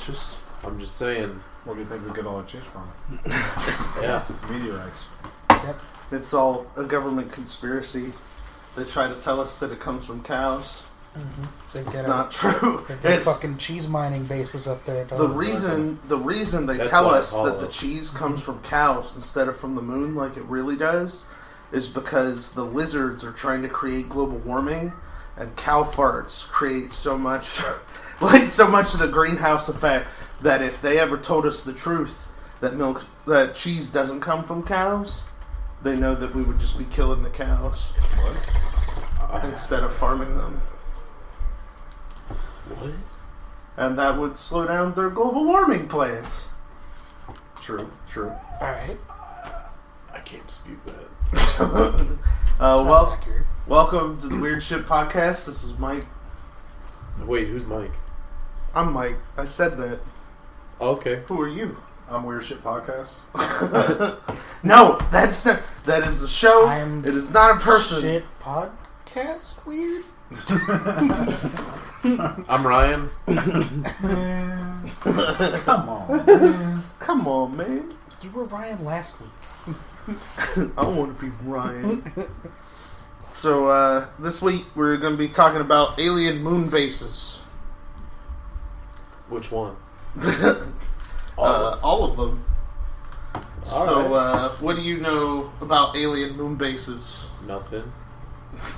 suspicious. I'm just saying. Where do you think we get all our cheese from? Yeah. Meteorites. Yep. It's all a government conspiracy. They try to tell us that it comes from cows. They've It's got not true. They've got It's fucking cheese mining bases up there. the reason they That's tell why us it's that hollow. the cheese comes from cows instead of from the moon, like it really does, is because the lizards are trying to create global warming, and cow farts create so much, so much of the greenhouse effect that if they ever told us the truth that cheese doesn't come from cows, they know that we would just be killing the cows instead of farming them. What? And that would slow down their global warming plans. True. Alright. I can't dispute that. Sounds accurate. Welcome to the Weird Shit Podcast. This is Mike. Wait, who's Mike? I'm Mike. I said that. Okay. Who are you? I'm Weird Shit Podcast. No, that is a show. I'm It is not a person. Shit podcast weird? I'm Ryan. Come on. Come on, man. You were Ryan last week. I want to be Ryan. So, this week we're going to be talking about alien moon bases. Which one? All of them. All So, right. what do you know about alien moon bases? Nothing.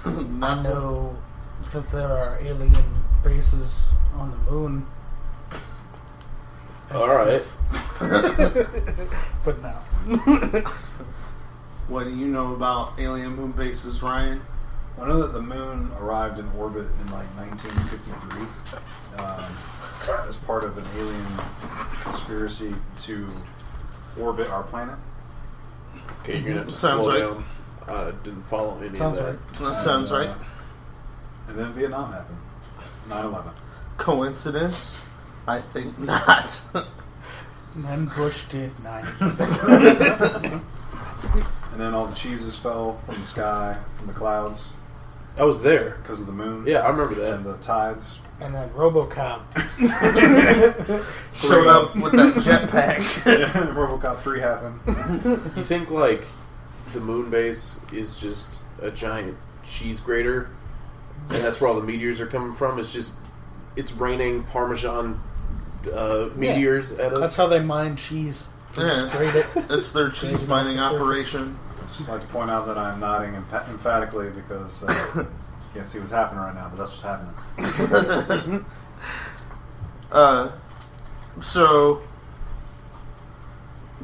I know that there are alien bases on the moon. and All right. stuff. But no. What do you know about alien moon bases, Ryan? I know that the moon arrived in orbit in like 1953 as part of an alien conspiracy to orbit our planet. Okay, you're gonna have to Sounds slow right. down. I didn't follow any Sounds of that. right. That sounds And, right. And then Vietnam happened. 9/11. Coincidence? I think not. And then Bush did 9/11. And then all the cheeses fell from the sky, from the clouds, I was there. because of the moon. Yeah, I remember that. And the tides. And then RoboCop. Showed up with that jetpack. RoboCop 3 happened. You think like the moon base is just a giant cheese grater, and that's where all the meteors are coming from? It's raining Parmesan meteors at us. That's how they mine cheese. They Yeah. just grate it. It's their cheese Maybe mining off the surface. operation. I'd just like to point out that I'm nodding emphatically because you can't see what's happening right now, but that's what's happening. So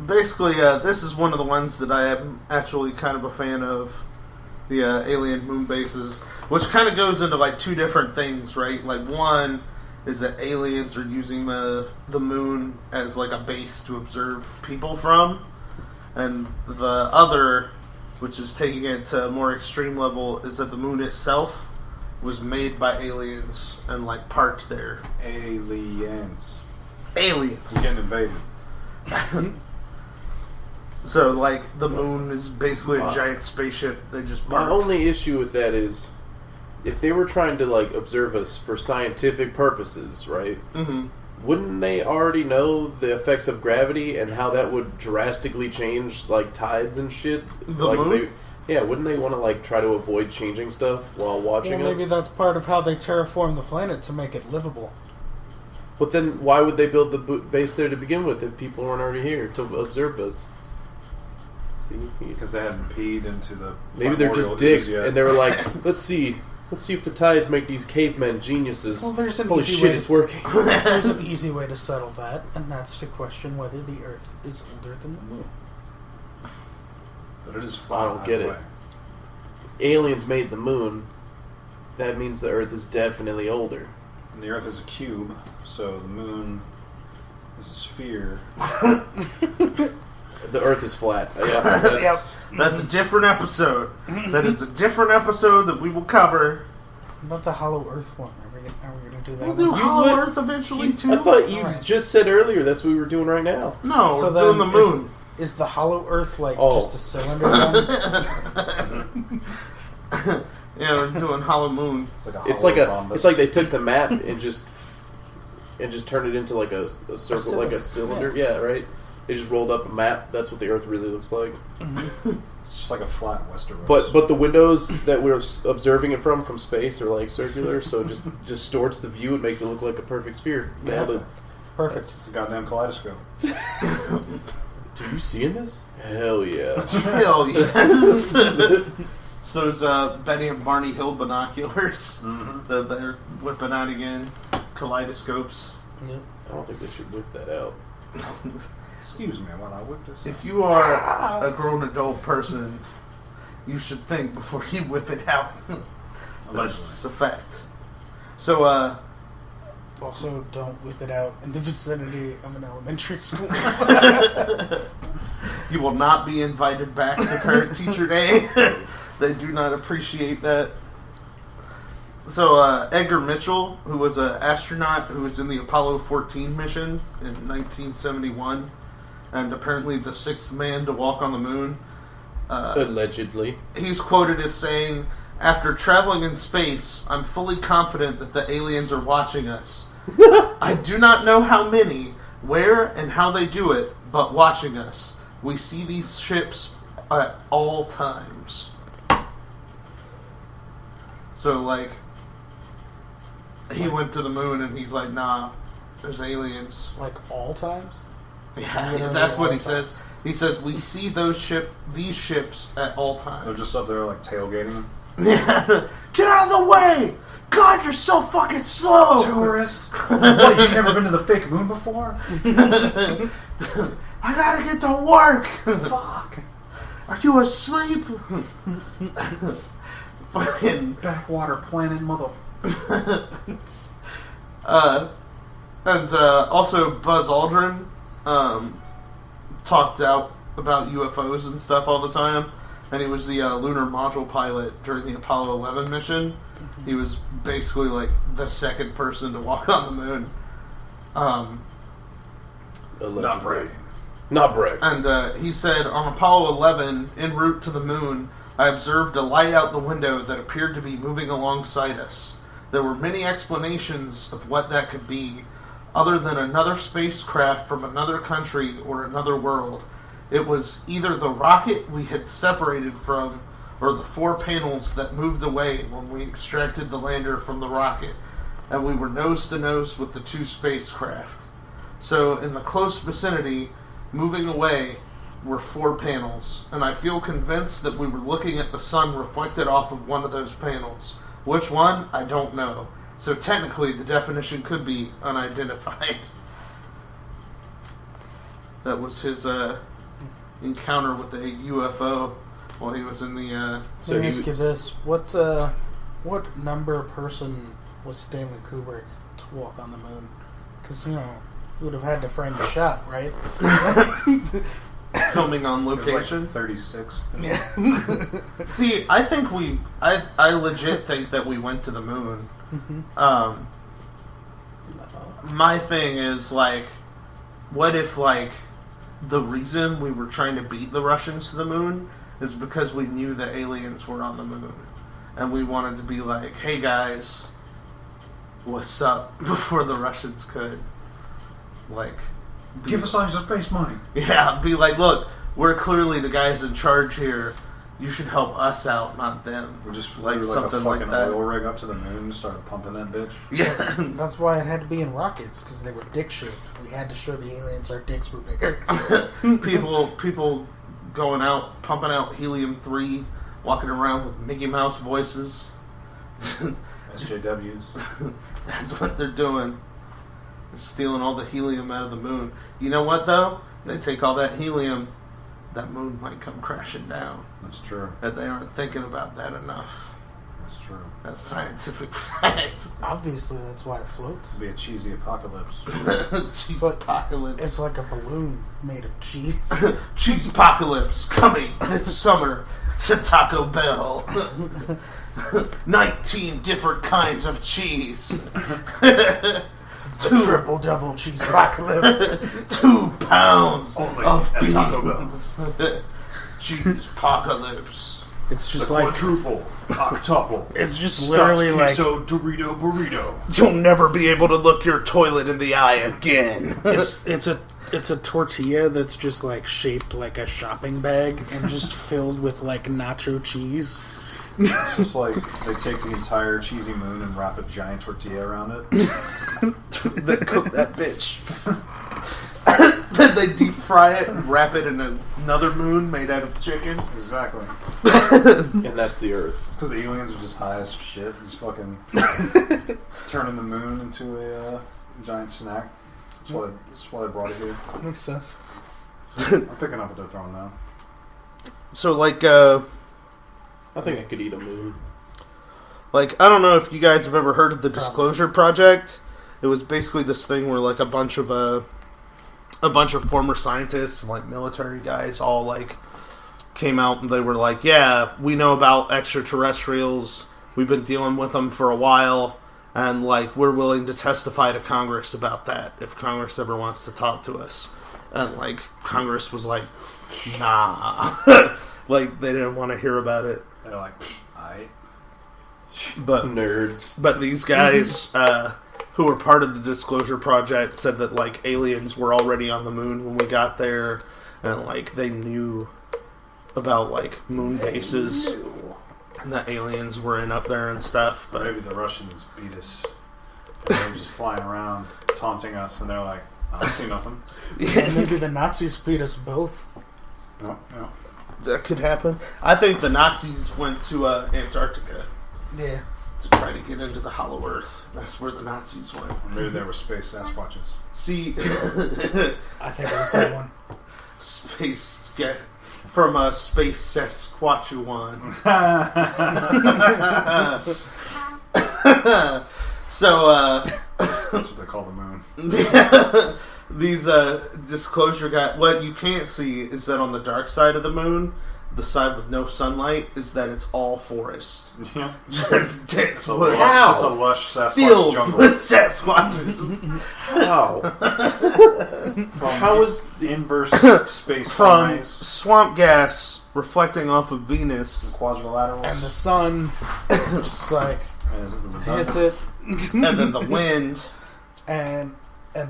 basically, this is one of the ones that I am actually kind of a fan of, the alien moon bases, which kind of goes into like two different things, right? Like one is that aliens are using the moon as like a base to observe people from, and the other, which is taking it to a more extreme level, is that the moon itself was made by aliens and like parked there. Aliens. Aliens. It's getting invaded. So like the moon is basically a Wow. giant spaceship. They just My parked. only issue with that is if they were trying to like observe us for scientific purposes, right? Mm-hmm. Wouldn't they already know the effects of gravity and how that would drastically change like tides and shit? The like moon? wouldn't they want to like try to avoid changing stuff while watching Well, maybe us? that's part of how they terraform the planet to make it livable. But then why would they build the base there to begin with if people weren't already here to observe us? See, Because they hadn't peed into the maybe they're just primordial dicks ooze yet. and they were like, let's see if the tides make these cavemen geniuses. Well, there's an Holy easy shit, way. it's working. There's an easy way to settle that, and that's to question whether the Earth is older than the Moon. But it is flat. I don't get either it. way. Aliens made the moon. That means the Earth is definitely older. And the Earth is a cube, so the moon is a sphere. The Earth is flat. Yeah, that's, Yep. That's a different episode. That is a different episode that we will cover. What about the Hollow Earth one? Are we going to do that We'll one? do Hollow would- Earth eventually too. I thought you Alright. just said earlier that's what we were doing right now. No, So we're doing the then moon. Is the Hollow Earth like Oh. just a cylinder then? Yeah, we're doing Hollow Moon. It's like a It's like hollow rhombus. it's like they took the map and just and just turned it into like a circle, like a cylinder. Yeah. Yeah, right. They just rolled up a map. That's what the Earth really looks like. It's just like a flat Westeros. But the windows that we're observing it from space are like circular, so it just distorts the view. It makes it look like a perfect sphere. Nailed it. Perfect. It's a goddamn kaleidoscope. Do you seeing this? Hell yeah. Hell yes. So it's Betty and Barney Hill binoculars that they're whipping out again. Kaleidoscopes. Yeah. I don't think they should whip that out. Excuse me while I whip this. If you are a grown adult person, you should think before you whip it out. That's a fact. So, Also, don't whip it out in the vicinity of an elementary school. you will not be invited back to Parent Teacher Day. They do not appreciate that. So, Edgar Mitchell, who was an astronaut who was in the Apollo 14 mission in 1971, and apparently the sixth man to walk on the moon, Allegedly. he's quoted as saying, "After traveling in space, I'm fully confident that the aliens are watching us. I do not know how many, where, and how they do it, but watching us. We see these ships at all times." So, like, he went to the moon and he's like, "Nah, there's aliens." Like all times? Yeah, Literally that's what all he times. says. He says, "We see these ships at all They're times." just up there like tailgating them. Yeah. Get out of the way! God, you're so fucking slow! Tourist? What, you've never been to the fake moon before? I gotta get to work! Fuck. Are you asleep? Fucking. Backwater planet mother. And also Buzz Aldrin talked out about UFOs and stuff all the time. And he was the lunar module pilot during the Apollo 11 mission. He was basically like the second person to walk on the moon. Allegedly. Not bragging. Not brag. And he said, on Apollo 11, en route to the moon, I observed a light out the window that appeared to be moving alongside us. There were many explanations of what that could be, other than another spacecraft from another country or another world. It was either the rocket we had separated from, or the 4 panels that moved away when we extracted the lander from the rocket, and we were nose to nose with the 2 spacecraft. So, in the close vicinity, moving away, were 4 panels, and I feel convinced that we were looking at the sun reflected off of one of those panels. Which one? I don't know. So technically, the definition could be unidentified. That was his encounter with the UFO while he was in the... So Let me he ask you this. What number person was Stanley Kubrick to walk on the moon? Because, you know, he would have had to frame the shot, right? filming on It was like location. 36. Yeah. See, I think I legit think that we went to the moon. My thing is, like, what if, like, the reason we were trying to beat the Russians to the moon is because we knew that aliens were on the moon. And we wanted to be like, hey guys, what's up? Before the Russians could, like... Give us all your space money. Yeah, be like, look, we're clearly the guys in charge here. You should help us out, not them. We just flew Like like something a like fucking that. oil rig up to the moon and started pumping that bitch. Yes. That's why it had to be in rockets, because they were dick-shaped. We had to show the aliens our dicks were bigger. people going out, pumping out helium-3, walking around with Mickey Mouse voices. SJWs. That's what they're doing. They're stealing all the helium out of the moon. You know what, though? They take all that helium, that moon might come crashing down. That's true. That they aren't thinking about that enough. That's true. That's scientific fact. Obviously, that's why it floats. It'll be a cheesy apocalypse. Cheese But apocalypse. It's like a balloon made of cheese. Cheese apocalypse coming this summer to Taco Bell. 19 different kinds of cheese. The triple-double cheese apocalypse. 2 pounds Only of at beans. Taco Bell. Cheese apocalypse. It's just The like quadruple, octuple. it's just stuffed literally like queso Dorito burrito. You'll never be able to look your toilet in the eye again. it's a tortilla that's just like shaped like a shopping bag and just filled with like nacho cheese. It's just like they take the entire cheesy moon and wrap a giant tortilla around it. They cook that bitch. Then they deep fry it and wrap it in another moon made out of chicken. Exactly. And that's the Earth. It's because the aliens are just high as shit. Just fucking turning the moon into a giant snack. That's why they brought it here. That makes sense. I'm picking up what they're throwing now. So I think I could eat a moon. I don't know if you guys have ever heard of the Disclosure Project. It was basically this thing where like a bunch of former scientists and like military guys all like came out and they were like, yeah, we know about extraterrestrials. We've been dealing with them for a while, and like we're willing to testify to Congress about that if Congress ever wants to talk to us. And like Congress was like, nah, like they didn't want to hear about it. They're like, aight. But Nerds. But these guys who were part of the Disclosure Project said that like aliens were already on the moon when we got there, and like they knew about like moon bases and that aliens were in up there and stuff. But Maybe the Russians beat us. And they were just flying around taunting us, and they're like, I don't see nothing. And maybe the Nazis beat us both. No. that could happen. I think the Nazis went to Antarctica Yeah. to try to get into the Hollow Earth. That's where the Nazis went. Or maybe they were space Sasquatches. See, I think it was that one. space get from a space Sasquatchuan. So That's what they call the moon. these disclosure guys, what you can't see is that on the dark side of the moon, the side with no sunlight, is that it's all forest. Yeah. Just dense It's a woods. lush, it's a lush Sasquatch Filled jungle. with Sasquatches. How? From How is the inverse space From sunrays, swamp gas reflecting off of Venus. quadrilaterals, And the sun just like and hits it, And then the wind. and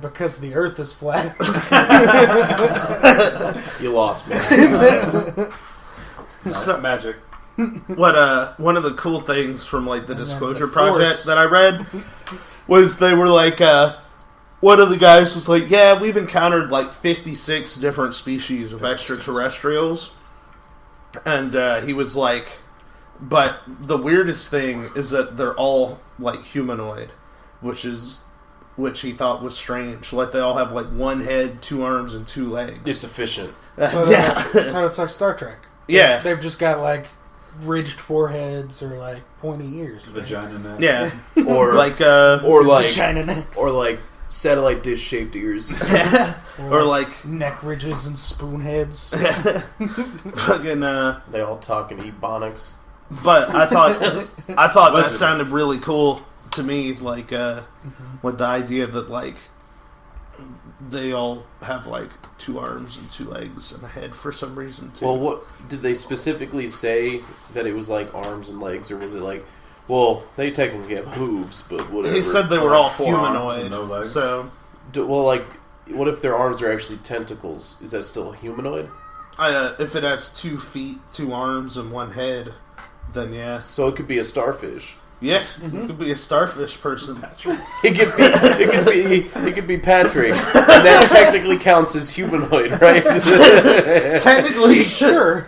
because the Earth is flat, You lost me. So- magic. One of the cool things from like the And then Disclosure the Project force. that I read was they were like one of the guys was like, yeah, we've encountered like 56 different species of extraterrestrials, and he was like, but the weirdest thing is that they're all like humanoid, which he thought was strange. Like they all have like one head, 2 arms, and 2 legs. It's efficient. so Yeah. it's like Star Trek. Yeah. They've just got like ridged foreheads or like pointy ears. right? Vagina neck. Yeah. Or Like or like Vagina necks. or like satellite dish shaped ears. or like neck ridges and spoon heads. fucking They all talk in ebonics. but I thought that Allegedly. sounded really cool to me, like with the idea that like they all have like 2 arms and 2 legs and a head for some reason too. Well, what did they specifically say that it was like arms and legs, or was it like, well, they technically have hooves, but whatever. he said they were all 4 arms humanoid. and no legs. So Well, like, what if their arms are actually tentacles? Is that still humanoid? if it has 2 feet, 2 arms, and 1 head, then yeah. So it could be a starfish. Yes, it could be a starfish person. It could be Patrick, and that technically counts as humanoid, right? Technically, Sure.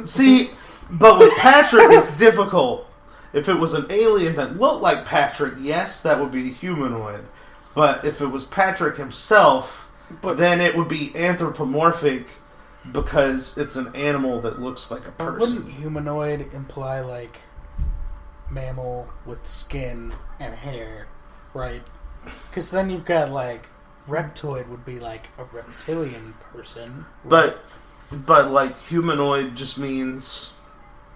see, but with Patrick, it's difficult. If it was an alien that looked like Patrick, yes, that would be humanoid. But if it was Patrick himself, then it would be anthropomorphic because it's an animal that looks like a But person. wouldn't humanoid imply like mammal with skin and hair, right? Because then you've got like reptoid would be like a reptilian person. But like humanoid just means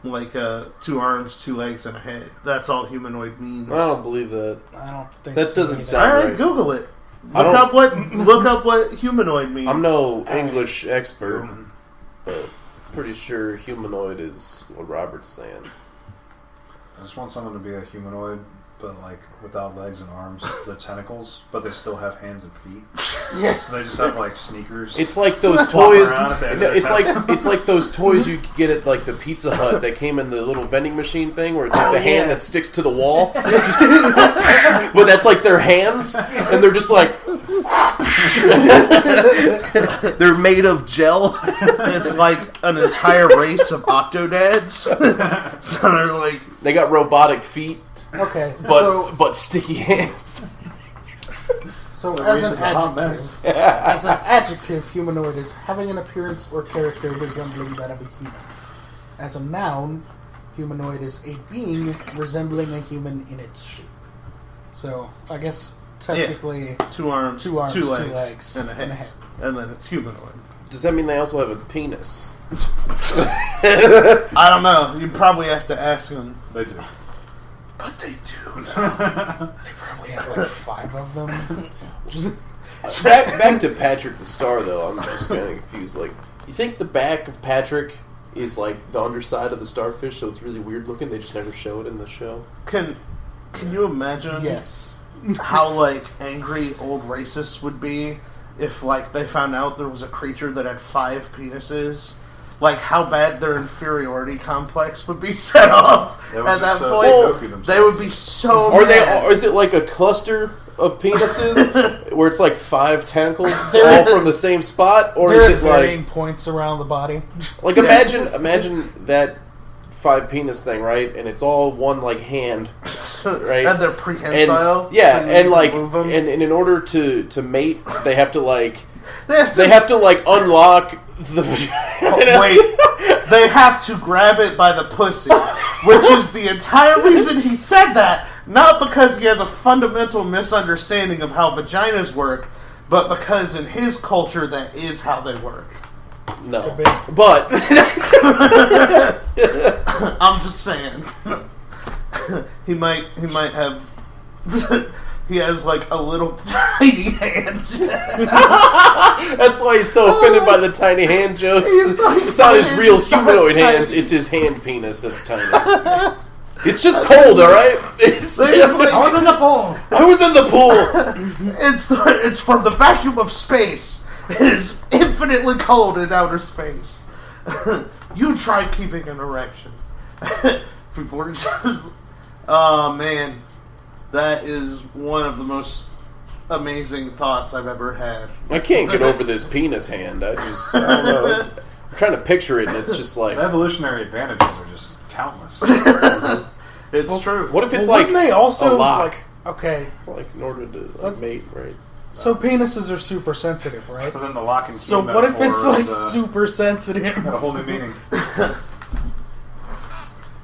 like 2 arms, 2 legs, and a head. That's all humanoid means. I don't believe that. I don't think That so doesn't either. sound- All right, right. Google it. I Look don't- up what humanoid means. I'm no English expert, but pretty sure humanoid is what Robert's saying. I just want someone to be a humanoid, but like without legs and arms, the tentacles, but they still have hands and feet. Yes. So they just have like sneakers. It's like those Walk toys. around at the end of It's the like those toys you could get at like the Pizza Hut that came in the little vending machine thing, where it's like the hand that sticks to the wall. But that's like their hands, and they're just like they're made of gel. It's like an entire race of Octodads. So they're like, They got robotic feet, Okay, but sticky hands. so The as race an is a hot adjective, mess. as an adjective, humanoid is having an appearance or character resembling that of a human. As a noun, humanoid is a being resembling a human in its shape. So I guess technically 2 arms, 2 arms, 2 2 legs, legs, and a and a head. head. And then it's humanoid. Does that mean they also have a penis? I don't know. You probably have to ask them. They do. But they do. They probably have like 5 of them. Back to Patrick the Star, though. I'm just kind of confused. Like, you think the back of Patrick is like the underside of the starfish, so it's really weird looking? They just never show it in the show. Can you imagine Yes. how like angry old racists would be if like they found out there was a creature that had 5 penises? Like how bad their inferiority complex would be set off They would at that just point. Goku themselves. They would be so Are they? mad. Or is it like a cluster of penises where it's like 5 tentacles all from the same spot, or There are is it varying like points around the body. imagine that 5 penis thing, right? And it's all one like hand, right? And they're And prehensile. yeah, so you and can like move 'em. and in order to mate, they have to like they have to like unlock the wait. They have to grab it by the pussy, which is the entire reason he said that. Not because he has a fundamental misunderstanding of how vaginas work, but because in his culture that is how they work. No, Could be. but I'm just saying. he might have. He has like a little tiny hand. that's why he's so offended by the tiny hand jokes. He's like, It's not his "My real hand's not humanoid tiny." hands; it's his hand penis that's tiny. It's just cold, all right. It's There's just- like- I was in the pool. I was in the pool. It's from the vacuum of space. It is infinitely cold in outer space. You try keeping an erection. People are just, oh man, that is one of the most amazing thoughts I've ever had. I can't get over this penis hand. I don't know. I'm trying to picture it, and it's just like, The evolutionary advantages are just countless. It's true. what if it's Well, like wouldn't they also a lock? like? Okay, Like in order to like, Let's- mate, right? so penises are super sensitive, right? So then the lock and key So what if it's metaphor like is, super sensitive? got a whole new meaning.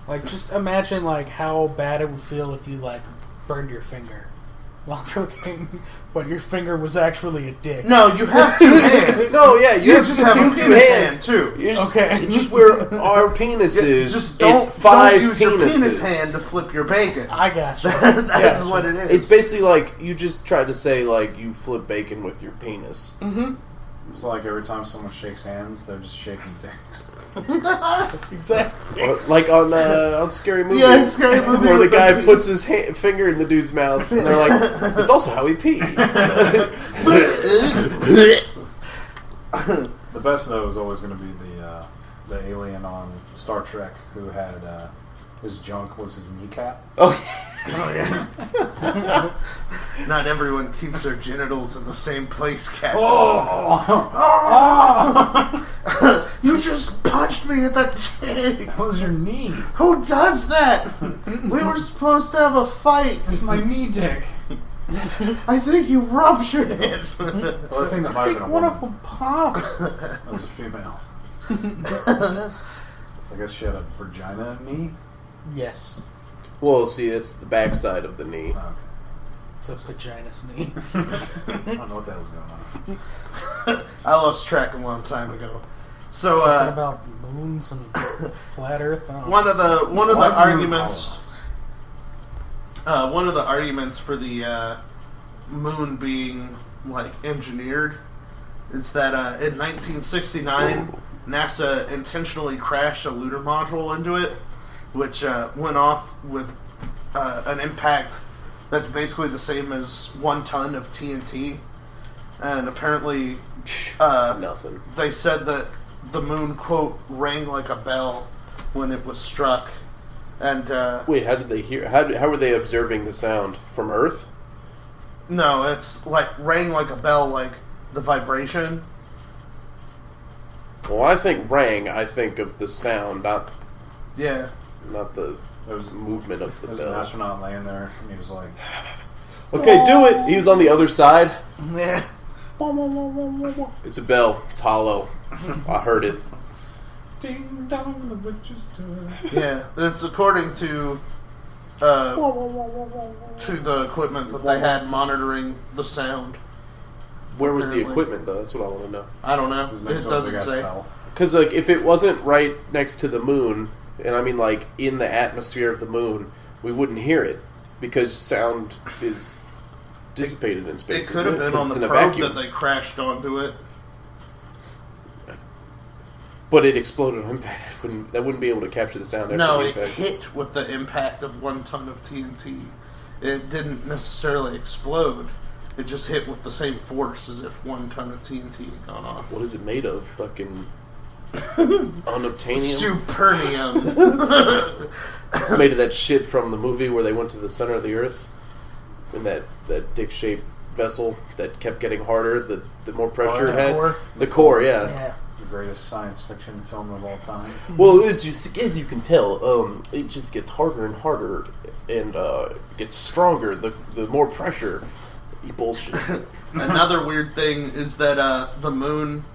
Like, just imagine like how bad it would feel if you like burned your finger while cooking, but your finger was actually a dick. No, you have 2 hands. No, yeah, You just have a you penis hand too. You just, Okay. it's just where our penis is. Just don't, it's 5 don't use penises. your penis hand to flip your bacon. I got you. That's Yeah. what it is. It's basically like you just tried to say like you flip bacon with your penis. Mm-hmm. So like every time someone shakes hands, they're just shaking dicks. Exactly. Or, like on Scary Movie. Yeah, Scary Movie Where the with the guy pee. puts his finger in the dude's mouth, and they're like, "It's also how he peed." The best though is always going to be the alien on Star Trek who had his junk was his kneecap. Oh, Not everyone keeps their genitals in the same place, Captain. Oh! You just punched me at the dick. That was your knee. Who does that? We were supposed to have a fight. It's my knee dick. I think you ruptured it. Well, I think that I might have think been a one woman. of them popped. That was a female. So I guess she had a vagina knee. Yes, well, see, it's the backside of the knee. Oh, okay. it's a vagina's knee. I don't know what the hell's going on. I lost track a long time ago. So, Talking about moons and flat Earth. I don't one of the Why is the moon arguments. One of the arguments for the moon being like engineered is that in 1969 NASA intentionally crashed a lunar module into it, which went off with an impact that's basically the same as 1 ton of TNT. And apparently, Nothing. they said that the moon, quote, rang like a bell when it was struck. And, Wait, how did they hear? How were they observing the sound from Earth? no, it's like rang like a bell, like the vibration. Well, I think rang. I think of the sound, Yeah. not the There was, movement of the there was an bell. astronaut laying there, and he was like, Okay, do it. He was on the other side. Yeah. It's a bell. It's hollow. I heard it. "Ding dong, the witch's door." Yeah. It's according to the equipment that they had monitoring the sound. Where was the Apparently. equipment, though? That's what I want to know. I don't know. It was next It to a doesn't big-ass say. bell. Because, like, if it wasn't right next to the moon, and I mean, like, in the atmosphere of the moon, we wouldn't hear it. Because sound is dissipated in space. It could have isn't been on 'Cause the it's in a probe vacuum. that they crashed onto it. But it exploded on impact. That wouldn't be able to capture the sound after No, the it impact. hit with the impact of 1 ton of TNT. It didn't necessarily explode. It just hit with the same force as if 1 ton of TNT had gone off. What is it made of? Fucking unobtainium? Supernium. It's made of that shit from the movie where they went to the center of the Earth in that dick-shaped vessel that kept getting harder. The more pressure it the had. core? The core, yeah. Yeah. The greatest science fiction film of all time. Well, as you can tell, it just gets harder and harder, and gets stronger. The more pressure. Bullshit. Another weird thing is that the moon,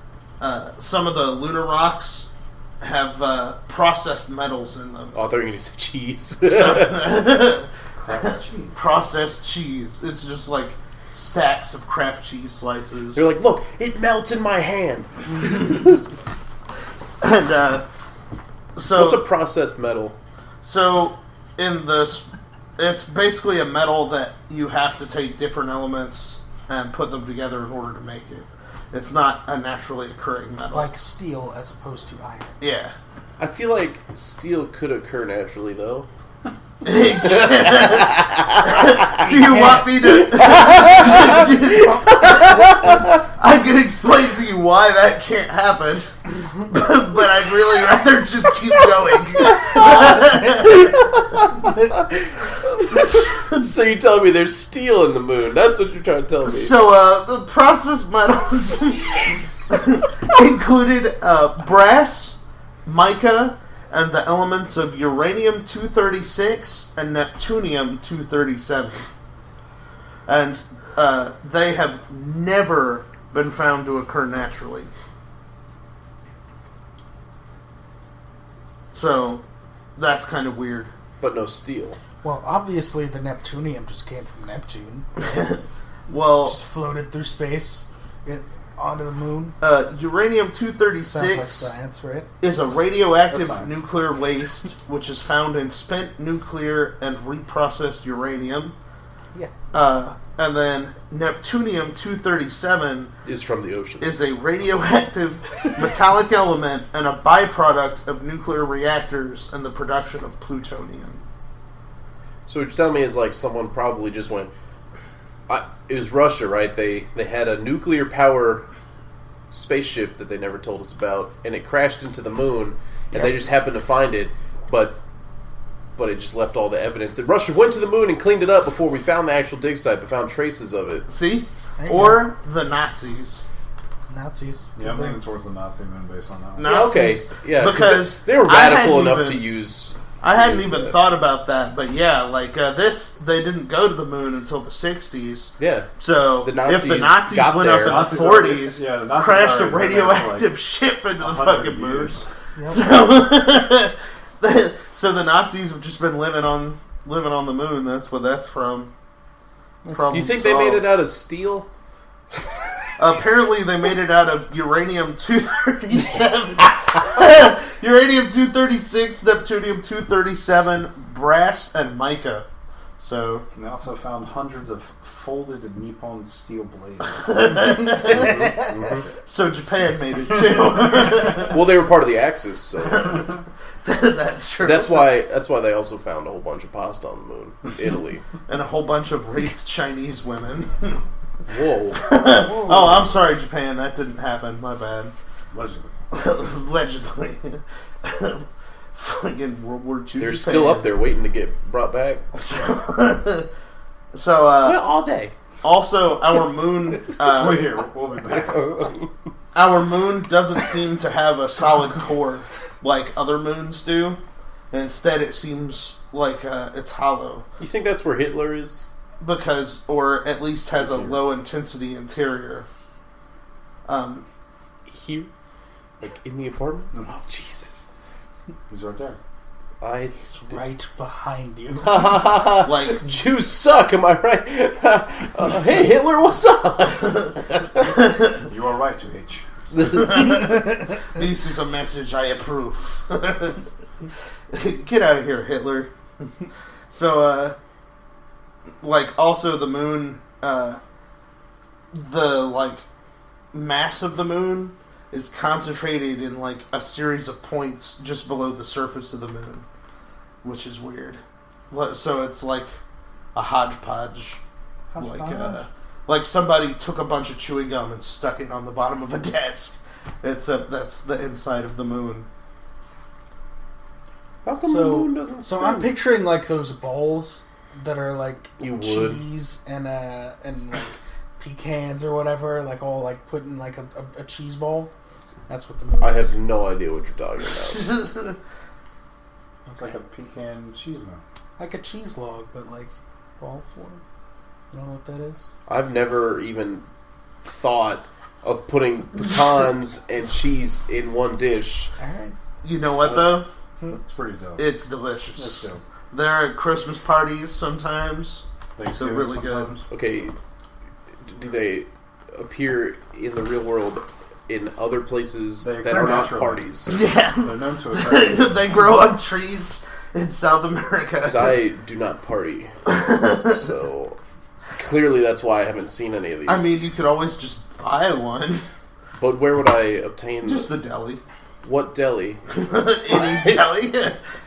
some of the lunar rocks have processed metals in them. Oh, I thought you were going to say cheese. Kraft cheese. Processed cheese. It's just like stacks of Kraft cheese slices. They're like, look, it melts in my hand. And so What's a processed metal? So, in this, it's basically a metal that you have to take different elements and put them together in order to make it. It's not a naturally occurring metal. Like steel as opposed to iron. Yeah. I feel like steel could occur naturally, though. Do you want me to? I can explain to you why that can't happen, but I'd really rather just keep going. So you tell me there's steel in the moon. That's what you're trying to tell me. So, the processed metals included brass, mica, and the elements of uranium-236 and neptunium-237. And they have never been found to occur naturally. So, that's kind of weird. But no steel. Well, obviously the Neptunium just came from Neptune. Well, Just floated through space onto the moon. Sounds like uranium-236 science, right? is a radioactive That's science. nuclear waste which is found in spent nuclear and reprocessed uranium. Yeah. And then Neptunium-237 Is from the ocean. is a radioactive metallic element and a byproduct of nuclear reactors and the production of plutonium. So what you're telling me is like someone probably just went... it was Russia, right? They had a nuclear power spaceship that they never told us about, and it crashed into the moon, and they just happened to find it, but it just left all the evidence. And Russia went to the moon and cleaned it up before we found the actual dig site, but found traces of it. See? There you Or the Nazis. Nazis. Yeah, I'm leaning towards the Nazi moon base on that one. No. Okay, Nazis, yeah, because they were I radical hadn't enough even- to use... I hadn't use even that. thought about that, but yeah, like they didn't go to the moon until the 60s. Yeah. So The if Nazis the Nazis got went there. up in Nazis the are- 40s, yeah, the Nazis crashed a are- radioactive ship into the 100 fucking moon. years. Yep. So the Nazis have just been living on the moon. That's what that's from. Problem You think they made solved. it out of steel? Apparently, they made it out of uranium-237, uranium-236, neptunium-237, brass, and mica. So And they also found hundreds of folded Nippon steel blades. so Japan made it too. Well, they were part of the Axis, so That's true. that's why they also found a whole bunch of pasta on the moon. Italy. And a whole bunch of raped Chinese women. Whoa. Oh, I'm sorry, Japan. That didn't happen. My bad. Allegedly. Allegedly. Fucking World War II. They're Japan. still up there waiting to get brought back. So, all day. also, our moon. Wait here, we'll be back. Our moon doesn't seem to have a solid core like other moons do. Instead, it seems like it's hollow You think that's where Hitler is? because, or at least has a low intensity interior. Here? Like in the apartment? Oh, Jesus. He's right there. He's right behind you. Like Jews suck, am I right? Hey, Hitler, what's up? You are right, 2H. this is a message I approve. Get out of here, Hitler. So, like, also the moon, the, like, mass of the moon is concentrated in, like, a series of points just below the surface of the moon, which is weird. So it's like a hodgepodge. Like somebody took a bunch of chewing gum and stuck it on the bottom of a desk. That's the inside of the moon. How come the moon doesn't So spin? I'm picturing like those balls that are like You would. cheese and like pecans or whatever, like all like put in like a cheese ball. That's what the moon I is. have no idea what you're talking about. It's like a pecan cheese man. Like a cheese log, but like ball form. You know what that is? I've never even thought of putting pecans and cheese in one dish. All right. You know what though? It's pretty dope. It's delicious. It's dope. They're at Christmas parties sometimes. Thanksgiving really sometimes. Okay, do they appear in the real world in other places They that are occur not naturally. parties? Yeah. They're known to occur. They grow on trees in South America. Because I do not party, so clearly that's why I haven't seen any of these. I mean, you could always just buy one. But where would I obtain Just the deli. what deli? Any deli.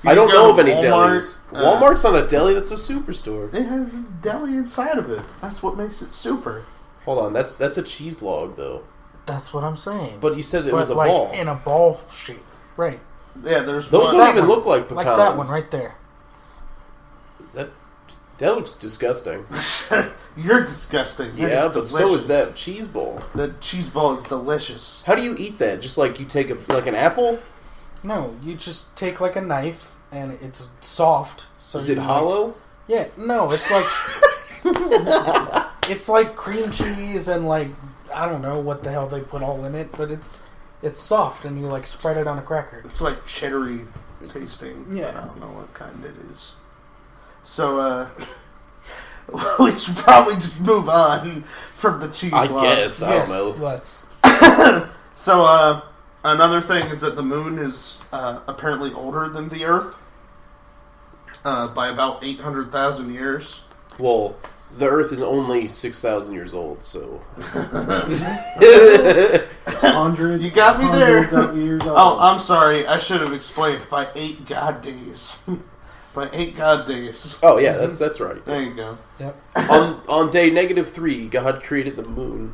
I don't know of any Walmart, delis. Walmart's not a deli; that's a superstore. It has a deli inside of it. That's what makes it super. Hold on, that's a cheese log though. That's what I'm saying. But you said it But, was a like, ball. in a ball shape, right? Yeah, there's Those one. don't That even one. look like pecans. Like that one right there. Is that looks disgusting. You're disgusting. That Yeah, is but so delicious. is that cheese ball. The cheese ball is delicious. How do you eat that? Just like you take like an apple? No, you just take like a knife and it's soft. So Is you it like- hollow? Yeah, no, it's like it's like cream cheese and like I don't know what the hell they put all in it, but it's soft and you like spread it on a cracker. It's like cheddary tasting. Yeah. But I don't know what kind it is. So, we should probably just move on from the cheese I log. guess. I Yes, don't know. let's. So, another thing is that the moon is apparently older than the Earth by about 800,000 years. Well, the Earth is only 6,000 years old, so. Hundreds. You got me there. hundreds of years old. Oh, I'm sorry. I should have explained. By 8 god days. By 8 god days. Oh yeah, that's right. There you go. Yep. On day -3, God created the moon.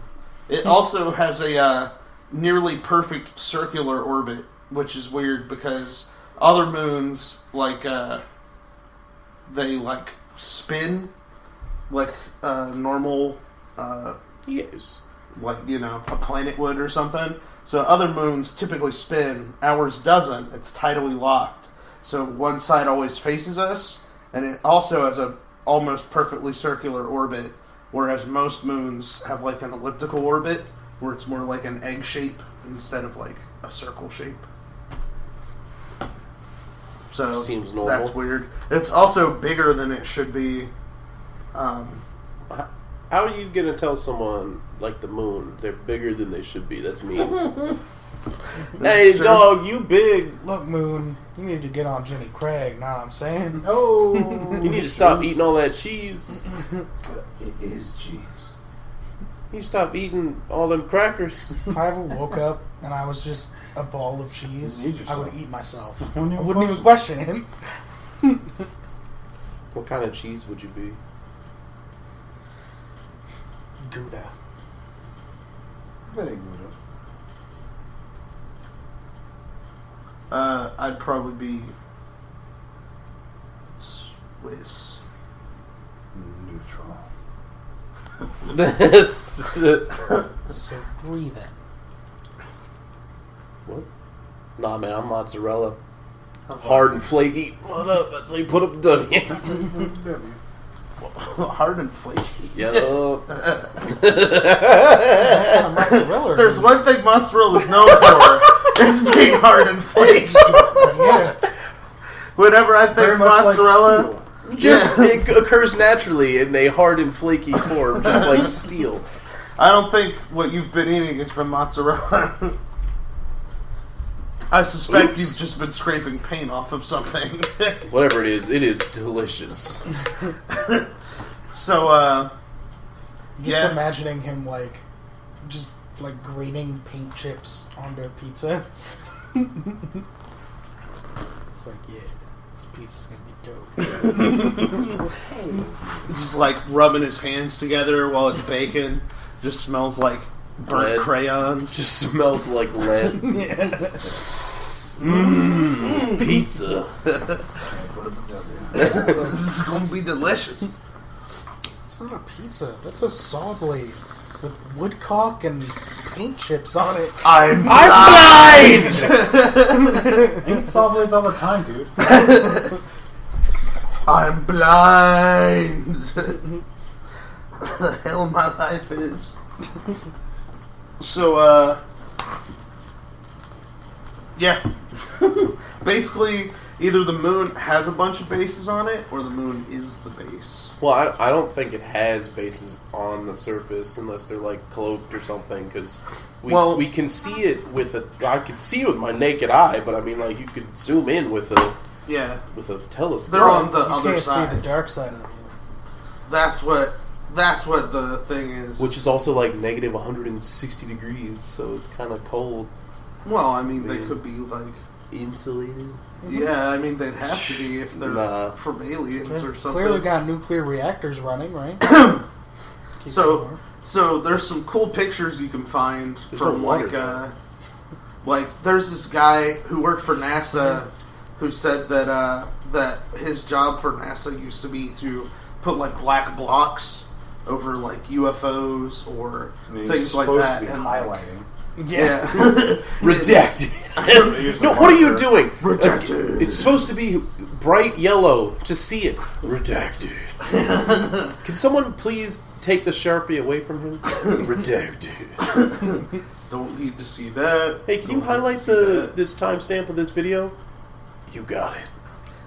It also has a nearly perfect circular orbit, which is weird because other moons, like, they, like, spin like normal, Yes. like, you know, a planet would or something. So other moons typically spin. Ours doesn't. It's tidally locked. So one side always faces us, and it also has a almost perfectly circular orbit, whereas most moons have like an elliptical orbit, where it's more like an egg shape instead of like a circle shape. So Seems normal. that's weird. It's also bigger than it should be. How are you gonna tell someone like the moon they're bigger than they should be? That's mean. Hey, true. dog, you big. Look, Moon, You need to get on Jenny Craig, know what I'm saying? Oh, You need to stop eating all that cheese. It is cheese. You stop eating all them crackers. If I ever woke up and I was just a ball of cheese, You eat I would yourself. eat myself. I wouldn't I even wouldn't even question it. What kind of cheese would you be? Gouda. Very good. I'd probably be Swiss. Neutral. So breathe it. What? Nah, man, I'm mozzarella. Hard and flaky. What up? That's how you put up a W. Hard and flaky. Yellow. What kind of mozzarella? There's one thing mozzarella is known for. It's being hard and flaky. Yeah. Whenever I think Very much mozzarella, like steel. Just, it occurs naturally in a hard and flaky form, just like steel. I don't think what you've been eating is from mozzarella. I suspect Oops. you've just been scraping paint off of something. Whatever it is delicious. So, Just yeah. imagining him just grating paint chips onto a pizza. It's like, yeah, this pizza's gonna be dope. Just like rubbing his hands together while it's baking. Just smells like burnt Lead. crayons. Just smells like lead. Yeah. Pizza. This is going to be delicious. It's not a pizza. That's a saw blade with woodcock and paint chips on it. I'm blind! I eat saw blades all the time, dude. I'm blind. The hell my life is. So, yeah. Basically, either the moon has a bunch of bases on it, or the moon is the base. Well, I don't think it has bases on the surface unless they're like cloaked or something. Because we can see it with I could see it with my naked eye, but I mean, like you could zoom in with a Yeah, telescope. they're on the You other can't side. see the dark side of the moon. That's what the thing is. Which is also like negative 160 degrees, so it's kind of cold. Well, I mean, they Man. could be like. Insulated. Yeah, I mean, they'd have to be if they're Nah. from aliens or They've something. clearly got nuclear reactors running, right? Keep So- going. So there's some cool pictures you can find There's from no water, like there's this guy who worked for NASA who said that that his job for NASA used to be to put like black blocks over like UFOs or I mean, things it's like supposed that to be and highlighting. yeah. Redacted. They use the No, what are you marker. doing? Redacted. It's supposed to be bright yellow to see it. Redacted. Can someone please take the Sharpie away from him? Redacted. Don't need to see that. Hey, can you Don't need to highlight see that. this timestamp of this video? You got it.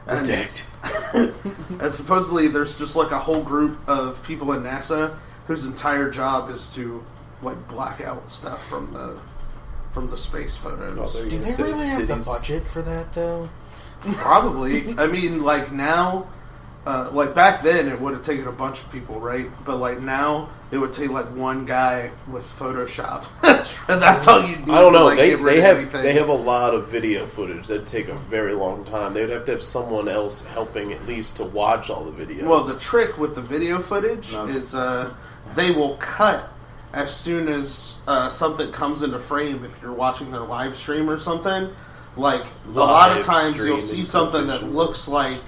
And- Redacted. And supposedly there's just like a whole group of people in NASA whose entire job is to like black out stuff from the space photos. Oh, there you Do go. they really have the Cities. budget for that, though? Probably. I mean, like now, like back then it would have taken a bunch of people, right? But like now it would take like one guy with Photoshop, and that's all you need. I don't know. To, like, get rid of anything. They have a lot of video footage that take a very long time. They would have to have someone else helping at least to watch all the videos. Well, the trick with the video footage No. is they will cut as soon as something comes into frame. If you're watching their live stream or something, like a lot of Live times you'll stream see in something that quotation. looks like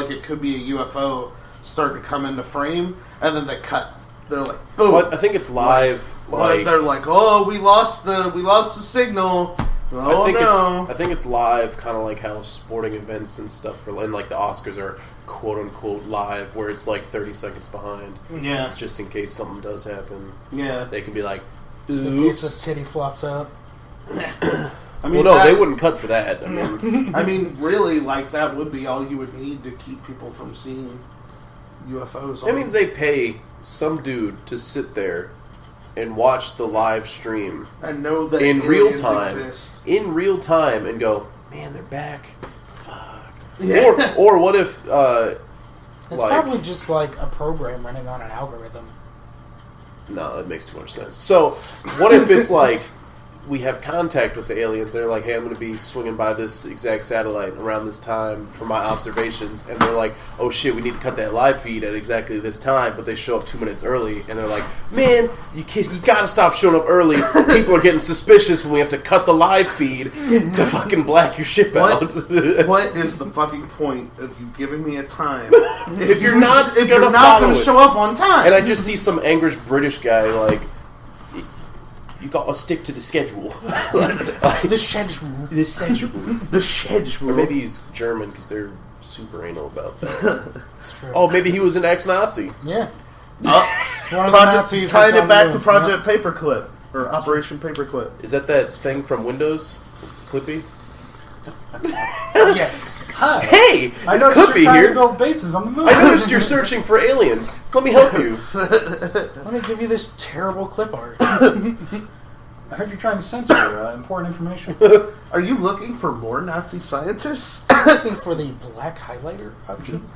it could be a UFO start to come into frame, and then they cut. They're like, boom. But I think it's live. Like, they're like, oh, we lost the signal. Oh no. I think it's live, kind of like how sporting events and stuff, and like the Oscars are quote unquote live, where it's like 30 seconds behind. Yeah. It's just in case something does happen. Yeah. They can be like, Just in case oops. a titty flops out. I mean, Well, no, that- they wouldn't cut for that. I mean, I mean, really, like that would be all you would need to keep people from seeing UFOs. that means they pay some dude to sit there and watch the live stream and know that in real aliens time, exist. and go, man, they're back. Fuck. Yeah. Or what if It's probably just like a program running on an algorithm. No, it makes too much sense. So, what if it's like we have contact with the aliens? They're like, "Hey, I'm going to be swinging by this exact satellite around this time for my observations," and they're like, "Oh shit, we need to cut that live feed at exactly this time." But they show up 2 minutes early, and they're like, "Man, you got to stop showing up early. People are getting suspicious when we have to cut the live feed to fucking black your ship out." What is the fucking point of you giving me a time If you're not going gonna to follow it? show up on time? And I just see some English British guy like, you gotta stick to the schedule. The schedule. The schedule. the schedule. Or maybe he's German because they're super anal about that. It's true. Oh, maybe he was an ex-Nazi. Yeah. Oh, One of the Nazis tying that's it on back the to moon. Project Paperclip or Operation Paperclip. Is that thing from Windows? Clippy? Yes. Hi. Hey! I noticed Clippy you're trying here. to build bases on the moon. I noticed you're searching for aliens. Let me help you. Let me give you this terrible clip art. I heard you're trying to censor important information. Are you looking for more Nazi scientists? Looking for the black highlighter option.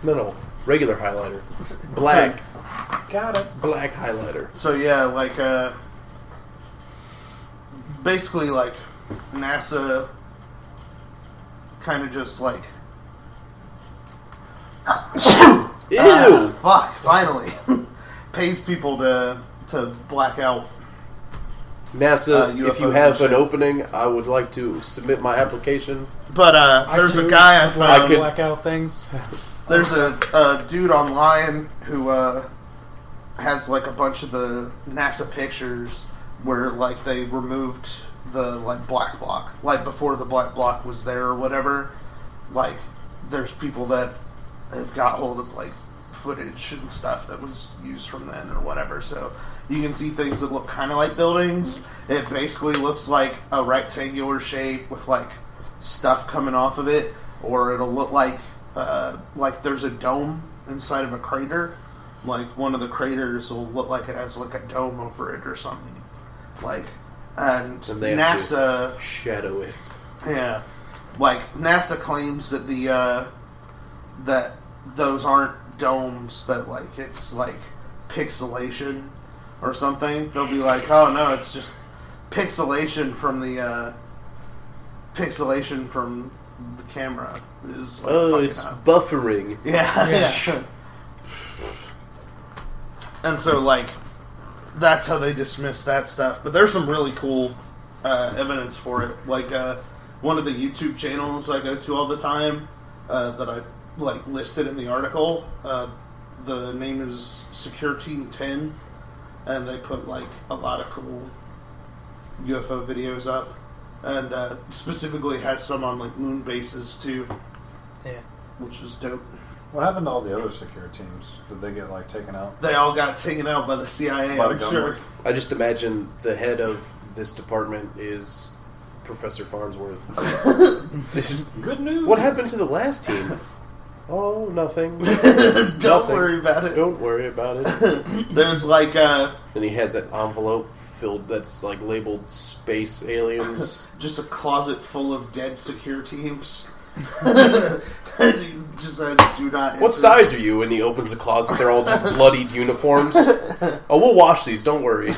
No. Regular highlighter. Black. Got it. Black highlighter. So yeah, like basically like NASA kind of just like Ew! fuck, finally pays people to black out. NASA, if you UFOs have and shit. an opening, I would like to submit my application. But there's a guy I found. Blackout things. There's a dude online who has like a bunch of the NASA pictures where like they removed the like black block, like before the black block was there or whatever. Like there's people that have got hold of like footage and stuff that was used from then or whatever. So you can see things that look kind of like buildings. It basically looks like a rectangular shape with like stuff coming off of it, or it'll look like there's a dome inside of a crater. Like one of the craters will look like it has like a dome over it or something. Like, and they have NASA to shadow it. yeah, like NASA claims that that those aren't domes. That like it's like pixelation or something. They'll be like, oh no, it's just pixelation from the camera. Is like, Oh, fucking it's up. buffering. Yeah. Yeah. And so, like, that's how they dismiss that stuff. But there's some really cool evidence for it. Like, one of the YouTube channels I go to all the time that I, like, listed in the article, the name is Secure Team 10, and they put, like, a lot of cool UFO videos up. And specifically has some on, like, moon bases, too. Yeah. Which is dope. What happened to all the other secure teams? Did they get like taken out? They all got taken out by the CIA, By the I'm sure. government? I just imagine the head of this department is Professor Farnsworth. Good news. What happened to the last team? Oh, nothing. Don't Nothing. worry about it. Don't worry about it. There's like Then he has an envelope filled that's like labeled space aliens. just a closet full of dead secure teams. And he just says, "Do not." What enter." size are you? And he opens the closet. They're all just bloodied uniforms. Oh, we'll wash these. Don't worry.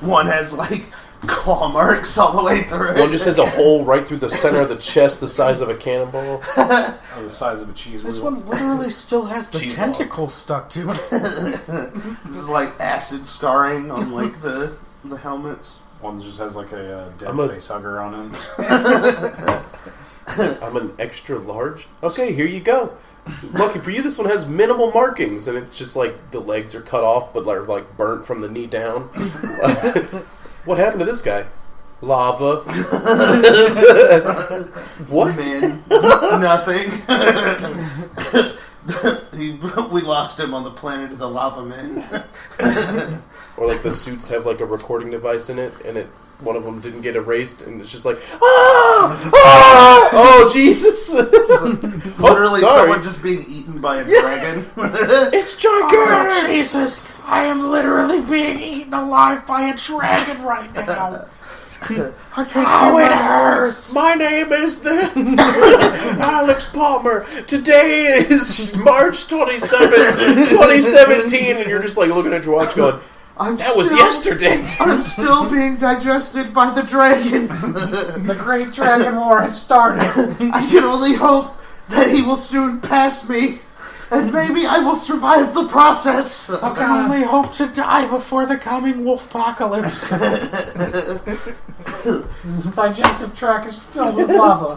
One has like claw marks all the way through it. One just has a hole right through the center of the chest, the size of a cannonball. Oh, the size of a cheese This wheel. one literally still has the Cheese tentacle stuck to it. This is like acid scarring on like the helmets. One just has like a dead I'm a- face hugger on him. I'm an extra large. Okay, here you go. Lucky for you, this one has minimal markings, and it's just like the legs are cut off, but are like burnt from the knee down. What happened to this guy? Lava. What? Man, nothing. We lost him on the planet of the lava men. Or like the suits have like a recording device in it, and one of them didn't get erased, and it's just like, oh Jesus! It's literally sorry. someone just being eaten by a dragon. It's Oh, gigantic. Jesus! I am literally being eaten alive by a dragon right now. I can't Oh, feel it my hurts! My name is Alex Palmer. Today is March 27th, 2017, and you're just like looking at your watch going, that was yesterday. I'm still being digested by the dragon. The Great Dragon War has started. I can only hope that he will soon pass me, and maybe I will survive the process. I can only hope to die before the coming wolf apocalypse. His digestive tract is filled with lava.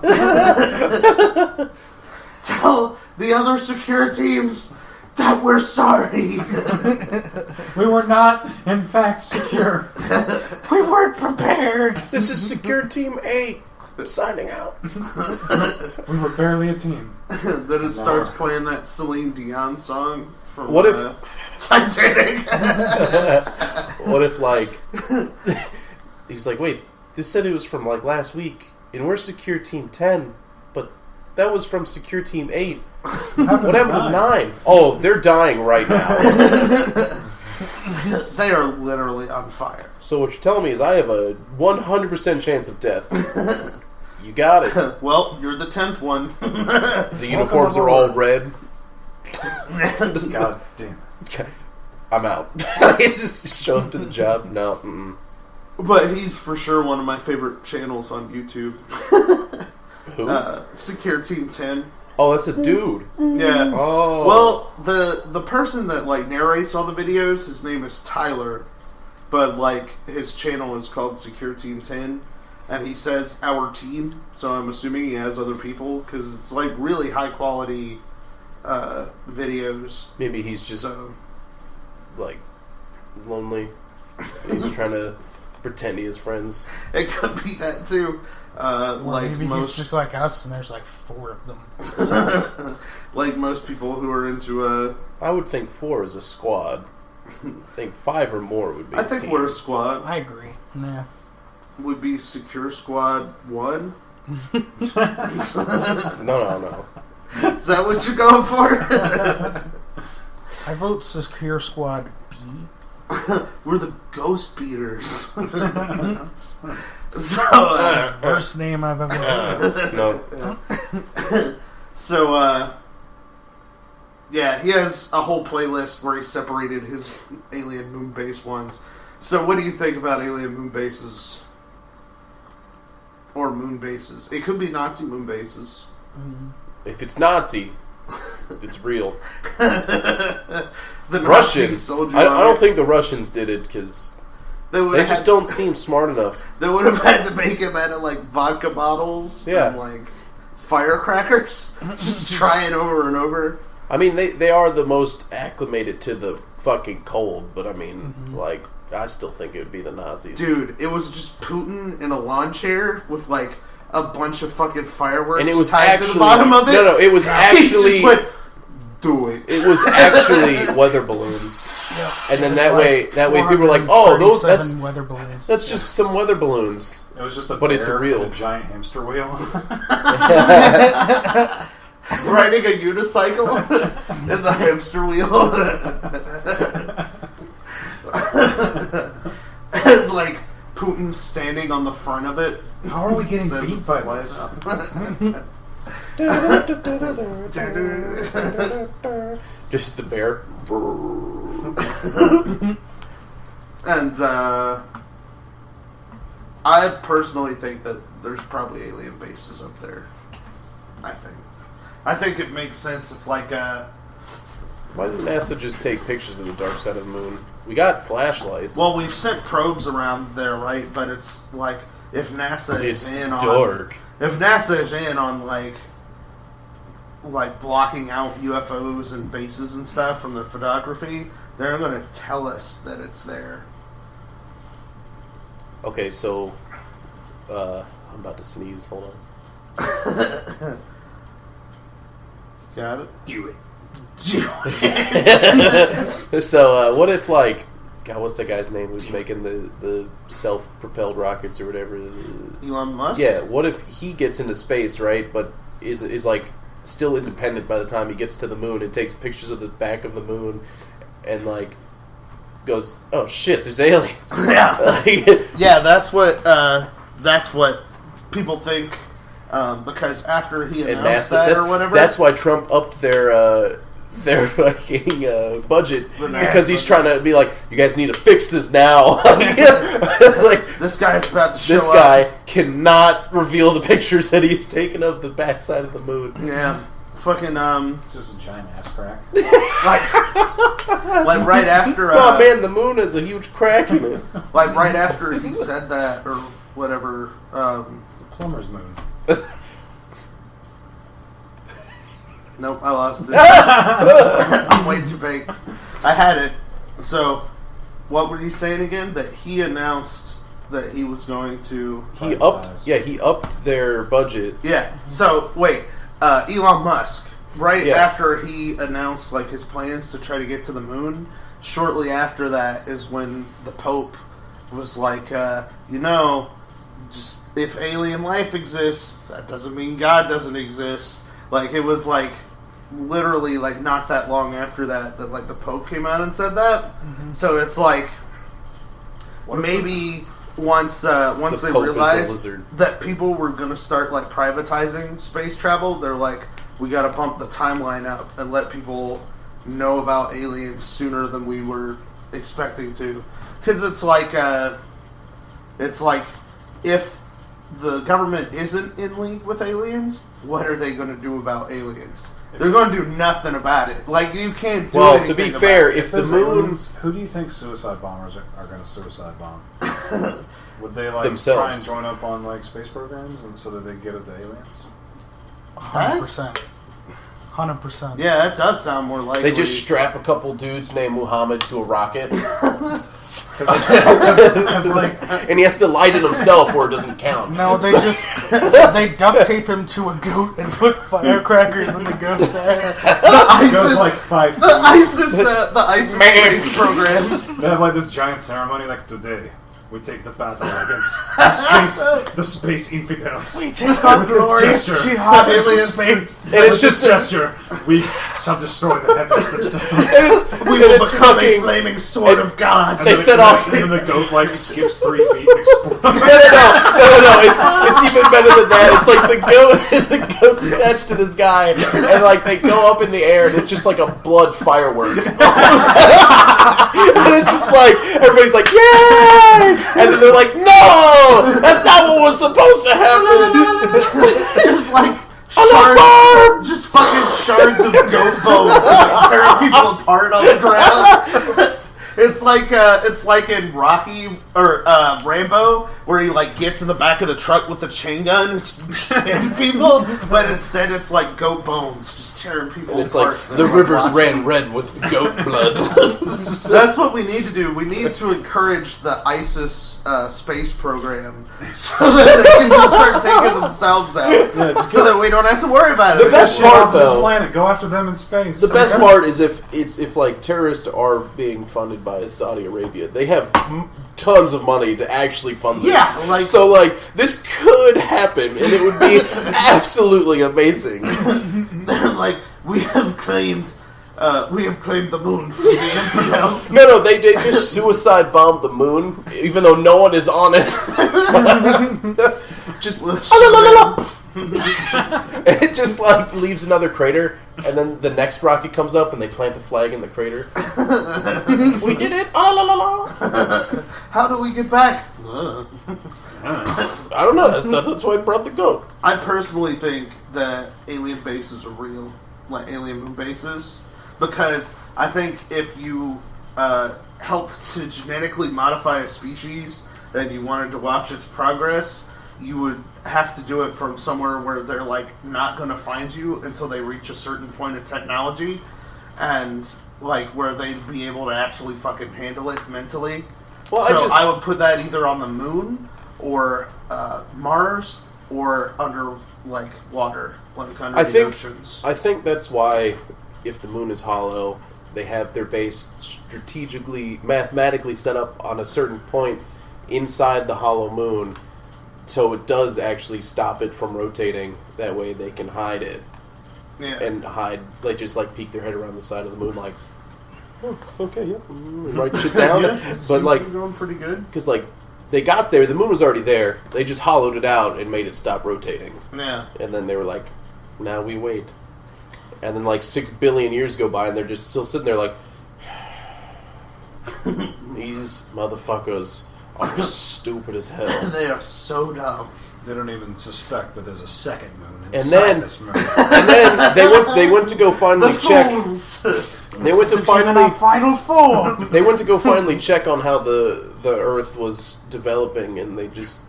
Tell the other secure teams that we're sorry. We were not, in fact, secure. We weren't prepared. This is Secure Team 8 signing out. We were barely a team. Then it starts playing that Celine Dion song from What if- Titanic. What if, like, he's like, wait, this said it was from, like, last week, and we're Secure Team 10, but that was from Secure Team 8. What happened to 9? Oh, they're dying right now. They are literally on fire. So what you're telling me is I have a 100% chance of death. You got it. Well, you're the 10th one. The uniforms are all red. God damn it. I'm out. It's just show up to the job. No. Mm-mm. But he's for sure one of my favorite channels on YouTube. Who? Secure Team 10. Oh, that's a dude. Yeah. Oh. Well, the person that like narrates all the videos, his name is Tyler, but like his channel is called Secure Team 10, and he says our team. So I'm assuming he has other people because it's like really high quality videos. Maybe he's just So like lonely. He's trying to pretend he has friends. it could be that too. Or Like maybe most, he's just like us, and there's like 4 of them. like most people who are into I would think 4 is a squad. I think 5 or more would be. I a think team. we're a squad. I agree. Yeah. Would be Secure Squad 1. No. Is that what you're going for? I vote Secure Squad B. We're the Ghost Beaters. So, Worst name I've ever heard. No. so, yeah, he has a whole playlist where he separated his alien moon base ones. So, what do you think about alien moon bases? Or moon bases? It could be Nazi moon bases. If it's Nazi, it's real. The Nazi Russian. soldier I on don't it. think the Russians did it because They would they have just had- don't seem smart enough. They would have had to make him out of like vodka bottles Yeah. and like firecrackers. Just try it over and over. I mean, they are the most acclimated to the fucking cold, but I mean, like, I still think it would be the Nazis. Dude, it was just Putin in a lawn chair with like a bunch of fucking fireworks And it was tied actually to the bottom of it. No, it was He actually just went, do it. it was actually weather balloons. Yep. And then It's that like way people were like, "Oh, those 437 weather balloons. that's just some weather balloons." It was just a But it's bear real. with a giant hamster wheel. Riding a unicycle in the hamster wheel. And like Putin standing on the front of it. How are we getting Says beat it's by flying this? up. Just the bear. And I personally think that there's probably alien bases up there. I think it makes sense if like Why doesn't NASA just take pictures of the dark side of the moon? We got flashlights. well, we've sent probes around there, right? But it's like if NASA it's is in dark. if NASA is in on like blocking out UFOs and bases and stuff from their photography, they're going to tell us that it's there. Okay, so I'm about to sneeze. Hold on. Got it? Do it. So what if like, God, what's that guy's name who's making the self-propelled rockets or whatever? Elon Musk? Yeah. What if he gets into space, right? But is like still independent by the time he gets to the moon and takes pictures of the back of the moon, and like goes, "Oh shit, there's aliens." Yeah. Like, Yeah, that's what people think, because after he and announced NASA, that or whatever. that's why Trump upped their fucking budget, The NASA because he's budget. trying to be like, you guys need to fix this now. Like, this guy's about to show this guy cannot reveal the pictures that he's taken of the backside of the moon. up. Yeah. Fucking, It's just a giant ass crack. like right after, Oh man, the moon has a huge crack in it. like right after he said that or whatever, It's a plumber's moon. nope, I lost it. I'm way too baked. I had it. So, what were you saying again? That he announced that he was going to... He upped their budget. Yeah. So, wait. Elon Musk, right Yeah. after he announced like his plans to try to get to the moon, shortly after that is when the Pope was like, just if alien life exists, that doesn't mean God doesn't exist. Like, it was like literally like not that long after that like the Pope came out and said that. Mm-hmm. So it's like What if maybe once they Pope is a realized lizard. that people were going to start like privatizing space travel, they're like, we got to bump the timeline up and let people know about aliens sooner than we were expecting to, because it's like if the government isn't in league with aliens, what are they going to do about aliens? They're going to do nothing about it. Like, you can't do Well, anything to be about fair, it. if the there's moon aliens, who do you think suicide bombers are going to suicide bomb? Would they like Themselves. try and join up on like space programs and so that they get at the aliens? 100%. 100%. Yeah, that does sound more likely. They just strap a couple dudes named Muhammad to a rocket, Because like and he has to light it himself, or it doesn't count. No, they just they duct tape him to a goat and put firecrackers in the goat's ass. it goes like 5 feet. the ISIS Man. space program. They have like this giant ceremony like today. We take the battle against the space infidels. We take our With this glorious gesture. jihad into Aliens. space. And it's With just this gesture, we shall destroy the heavens themselves. We will become a flaming sword of God. They set off. And then the goat like skips 3 feet and explodes. No. It's even better than that. It's like the goat's attached to this guy, and like they go up in the air, and it's just like a blood firework. And it's just like everybody's like, yes, and then they're like, no, that's not what was supposed to happen. Just like Alarm! shards, just fucking shards of goat bones like, tearing people apart on the ground. It's like in Rocky or Rambo, where he like gets in the back of the truck with the chain gun and stabbing people, but instead it's like goat bones just tearing people And it's apart. like the rivers ran red with goat blood. That's what we need to do. We need to encourage the ISIS space program so that they can just start taking themselves out, so that we don't have to worry about it. The best Shit part, off this though- planet. Go after them in space. The best part is if like terrorists are being funded by Saudi Arabia, they have tons of money to actually fund this. Yeah, like- so like this could happen, and it would be absolutely amazing. Like we have claimed the moon from the infidels. No, they just suicide bombed the moon, even though no one is on it. Just and it just like leaves another crater, and then the next rocket comes up, and they plant a flag in the crater. We did it! How do we get back? I don't know. That's why I brought the goat. I personally think that alien bases are real, like alien moon bases, because I think if you helped to genetically modify a species and you wanted to watch its progress, you would have to do it from somewhere where they're like not going to find you until they reach a certain point of technology, and like where they'd be able to actually fucking handle it mentally. Well, So I would put that either on the moon or Mars or under like water, like under the oceans. I think that's why, if the moon is hollow, they have their base strategically, mathematically set up on a certain point inside the hollow moon, so it does actually stop it from rotating. That way they can hide it Yeah. and hide, like just like peek their head around the side of the moon, like Okay, yeah. Write shit down. But like, we're going pretty good. because like they got there, the moon was already there. They just hollowed it out and made it stop rotating. Yeah. And then they were like, now we wait. And then like 6 billion years go by and they're just still sitting there like, these motherfuckers are stupid as hell. They are so dumb. They don't even suspect that there's a second moon And inside then- this moon. And then they went to go finally check. Fools. They went to Given finally our final form. they went to go finally check on how the Earth was developing, and they just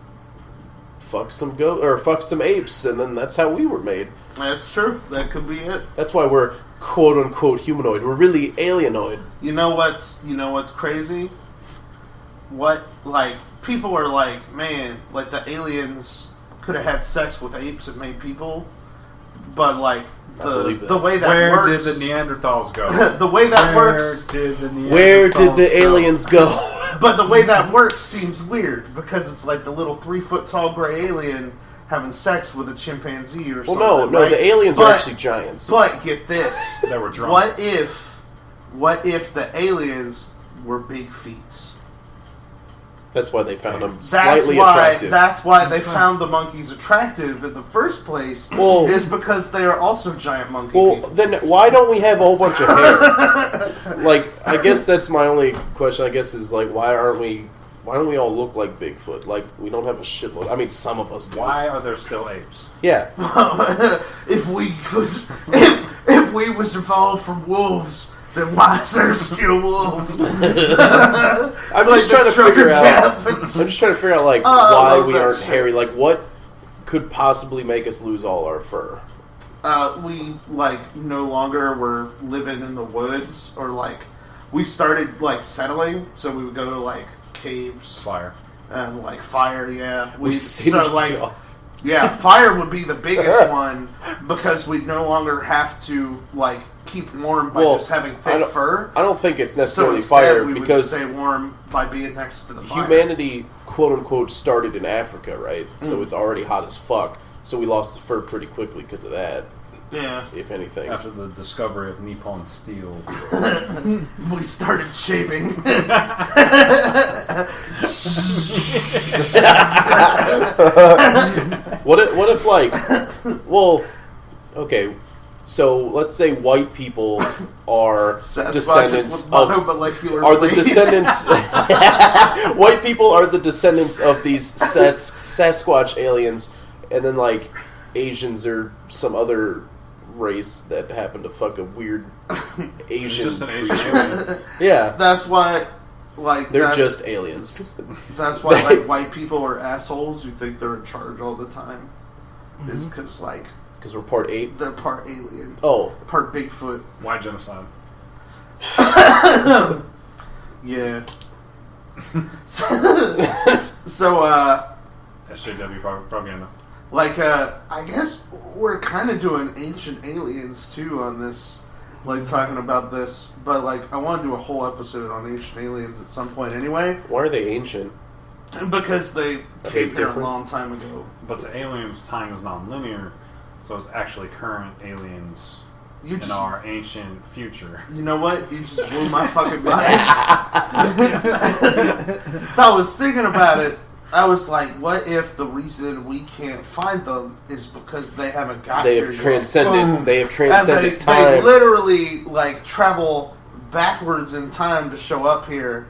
fucked some apes, and then that's how we were made. That's true. That could be it. That's why we're quote unquote humanoid. We're really alienoid. You know what's crazy? What, like, people are like, man, like the aliens could have had sex with apes and made people, but like I believe that. the way that Where works, did the Neanderthals go? the way that works, Where did the aliens go? but the way that works seems weird because it's like the little 3-foot tall gray alien having sex with a chimpanzee or Well, something. no, right? the aliens are actually giants. But get this. They were drunk. What if the aliens were big feet? That's why they found them That's slightly why. attractive. That's why they Makes sense. found the monkeys attractive in the first place. Well- is because they are also giant monkey Well, people. then why don't we have a whole bunch of hair? Like, I guess that's my only question. I guess is like, why don't we all look like Bigfoot? Like, we don't have a shitload. I mean, some of us do. Why are there still apes? Yeah. if we was evolved from wolves, then why is there still wolves? I'm just trying to figure out. I'm just trying to figure out like Oh, I why love we that aren't shit. hairy. Like, what could possibly make us lose all our fur? We like no longer were living in the woods, or like we started like settling, so we would go to like caves Fire. and like fire. Yeah, We so singed like you off. yeah, fire would be the biggest one because we'd no longer have to like keep warm by Well, just having I thick don't- fur. I don't think it's So necessarily instead, fire we would because stay warm by being next to the fire. humanity, quote unquote, started in Africa, right? So Mm. it's already hot as fuck. So we lost the fur pretty quickly because of that, Yeah, if anything. After the discovery of Nippon steel. we started shaving. What if like, well, okay, so let's say white people are descendants of monomolecular are the blades. descendants. White people are the descendants of these Sasquatch aliens, and then like Asians are some other race that happen to fuck a weird Asian. Just an Asian creature. alien. Yeah, That's why, like, they're that's, just aliens. that's why like white people are assholes who think they're in charge all the time. Is because like Because we're part ape. they're part alien, Oh, part Bigfoot. Why genocide? Yeah. so SJW propaganda. like I guess we're kind of doing ancient aliens too on this, like talking about this. But like I want to do a whole episode on ancient aliens at some point anyway, why are they ancient? because they they came here a different? long time ago. But to aliens, time is non-linear, so it's actually current aliens You in just, our ancient future. you know what? You just blew my fucking mind. So I was thinking about it. I was like, what if the reason we can't find them is because they haven't got They here have yet? transcended. Boom. They have And transcended they time. literally like travel backwards in time to show up here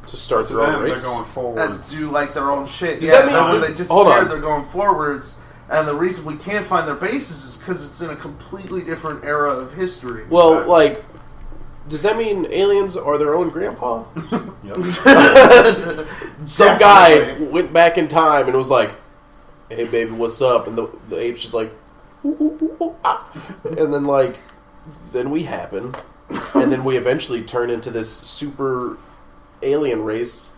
to start To their own them, they're race. going and forwards. do like their own shit. Does Yeah, that mean- so when does- they hold disappear, on. they're going forwards. And the reason we can't find their bases is because it's in a completely different era of history. Well, Exactly. like, does that mean aliens are their own grandpa? Yep. Some guy went back in time and was like, "Hey, baby, what's up?" And the ape's just like, "Ooh, ooh, ooh, ooh, ah." And then like, then we happen, and then we eventually turn into this super alien race.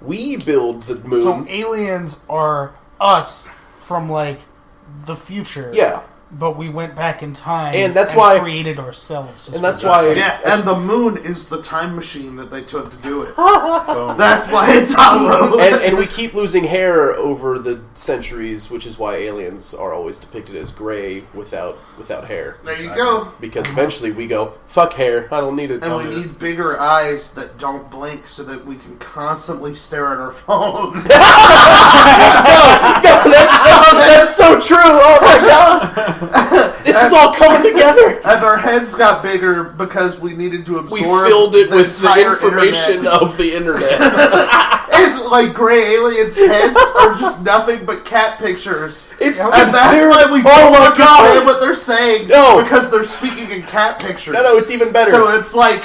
We build the moon. So aliens are us from like the future. Yeah. but we went back in time And that's why- created ourselves. And that's why... Yeah, and the moon is the time machine that they took to do it. Boom. That's why it's hollow. and we keep losing hair over the centuries, which is why aliens are always depicted as gray without hair. There you go. Because eventually we go, fuck hair, I don't need it. And we need bigger eyes that don't blink so that we can constantly stare at our phones. That's so true. Oh my god, this is all coming together. And our heads got bigger because we needed to absorb. We filled it with the entire information internet. of the internet. It's like gray aliens' heads are just nothing but cat pictures. It's And that's they're- why we oh don't my understand god. what they're saying. No. Because they're speaking in cat pictures. No, it's even better. So it's like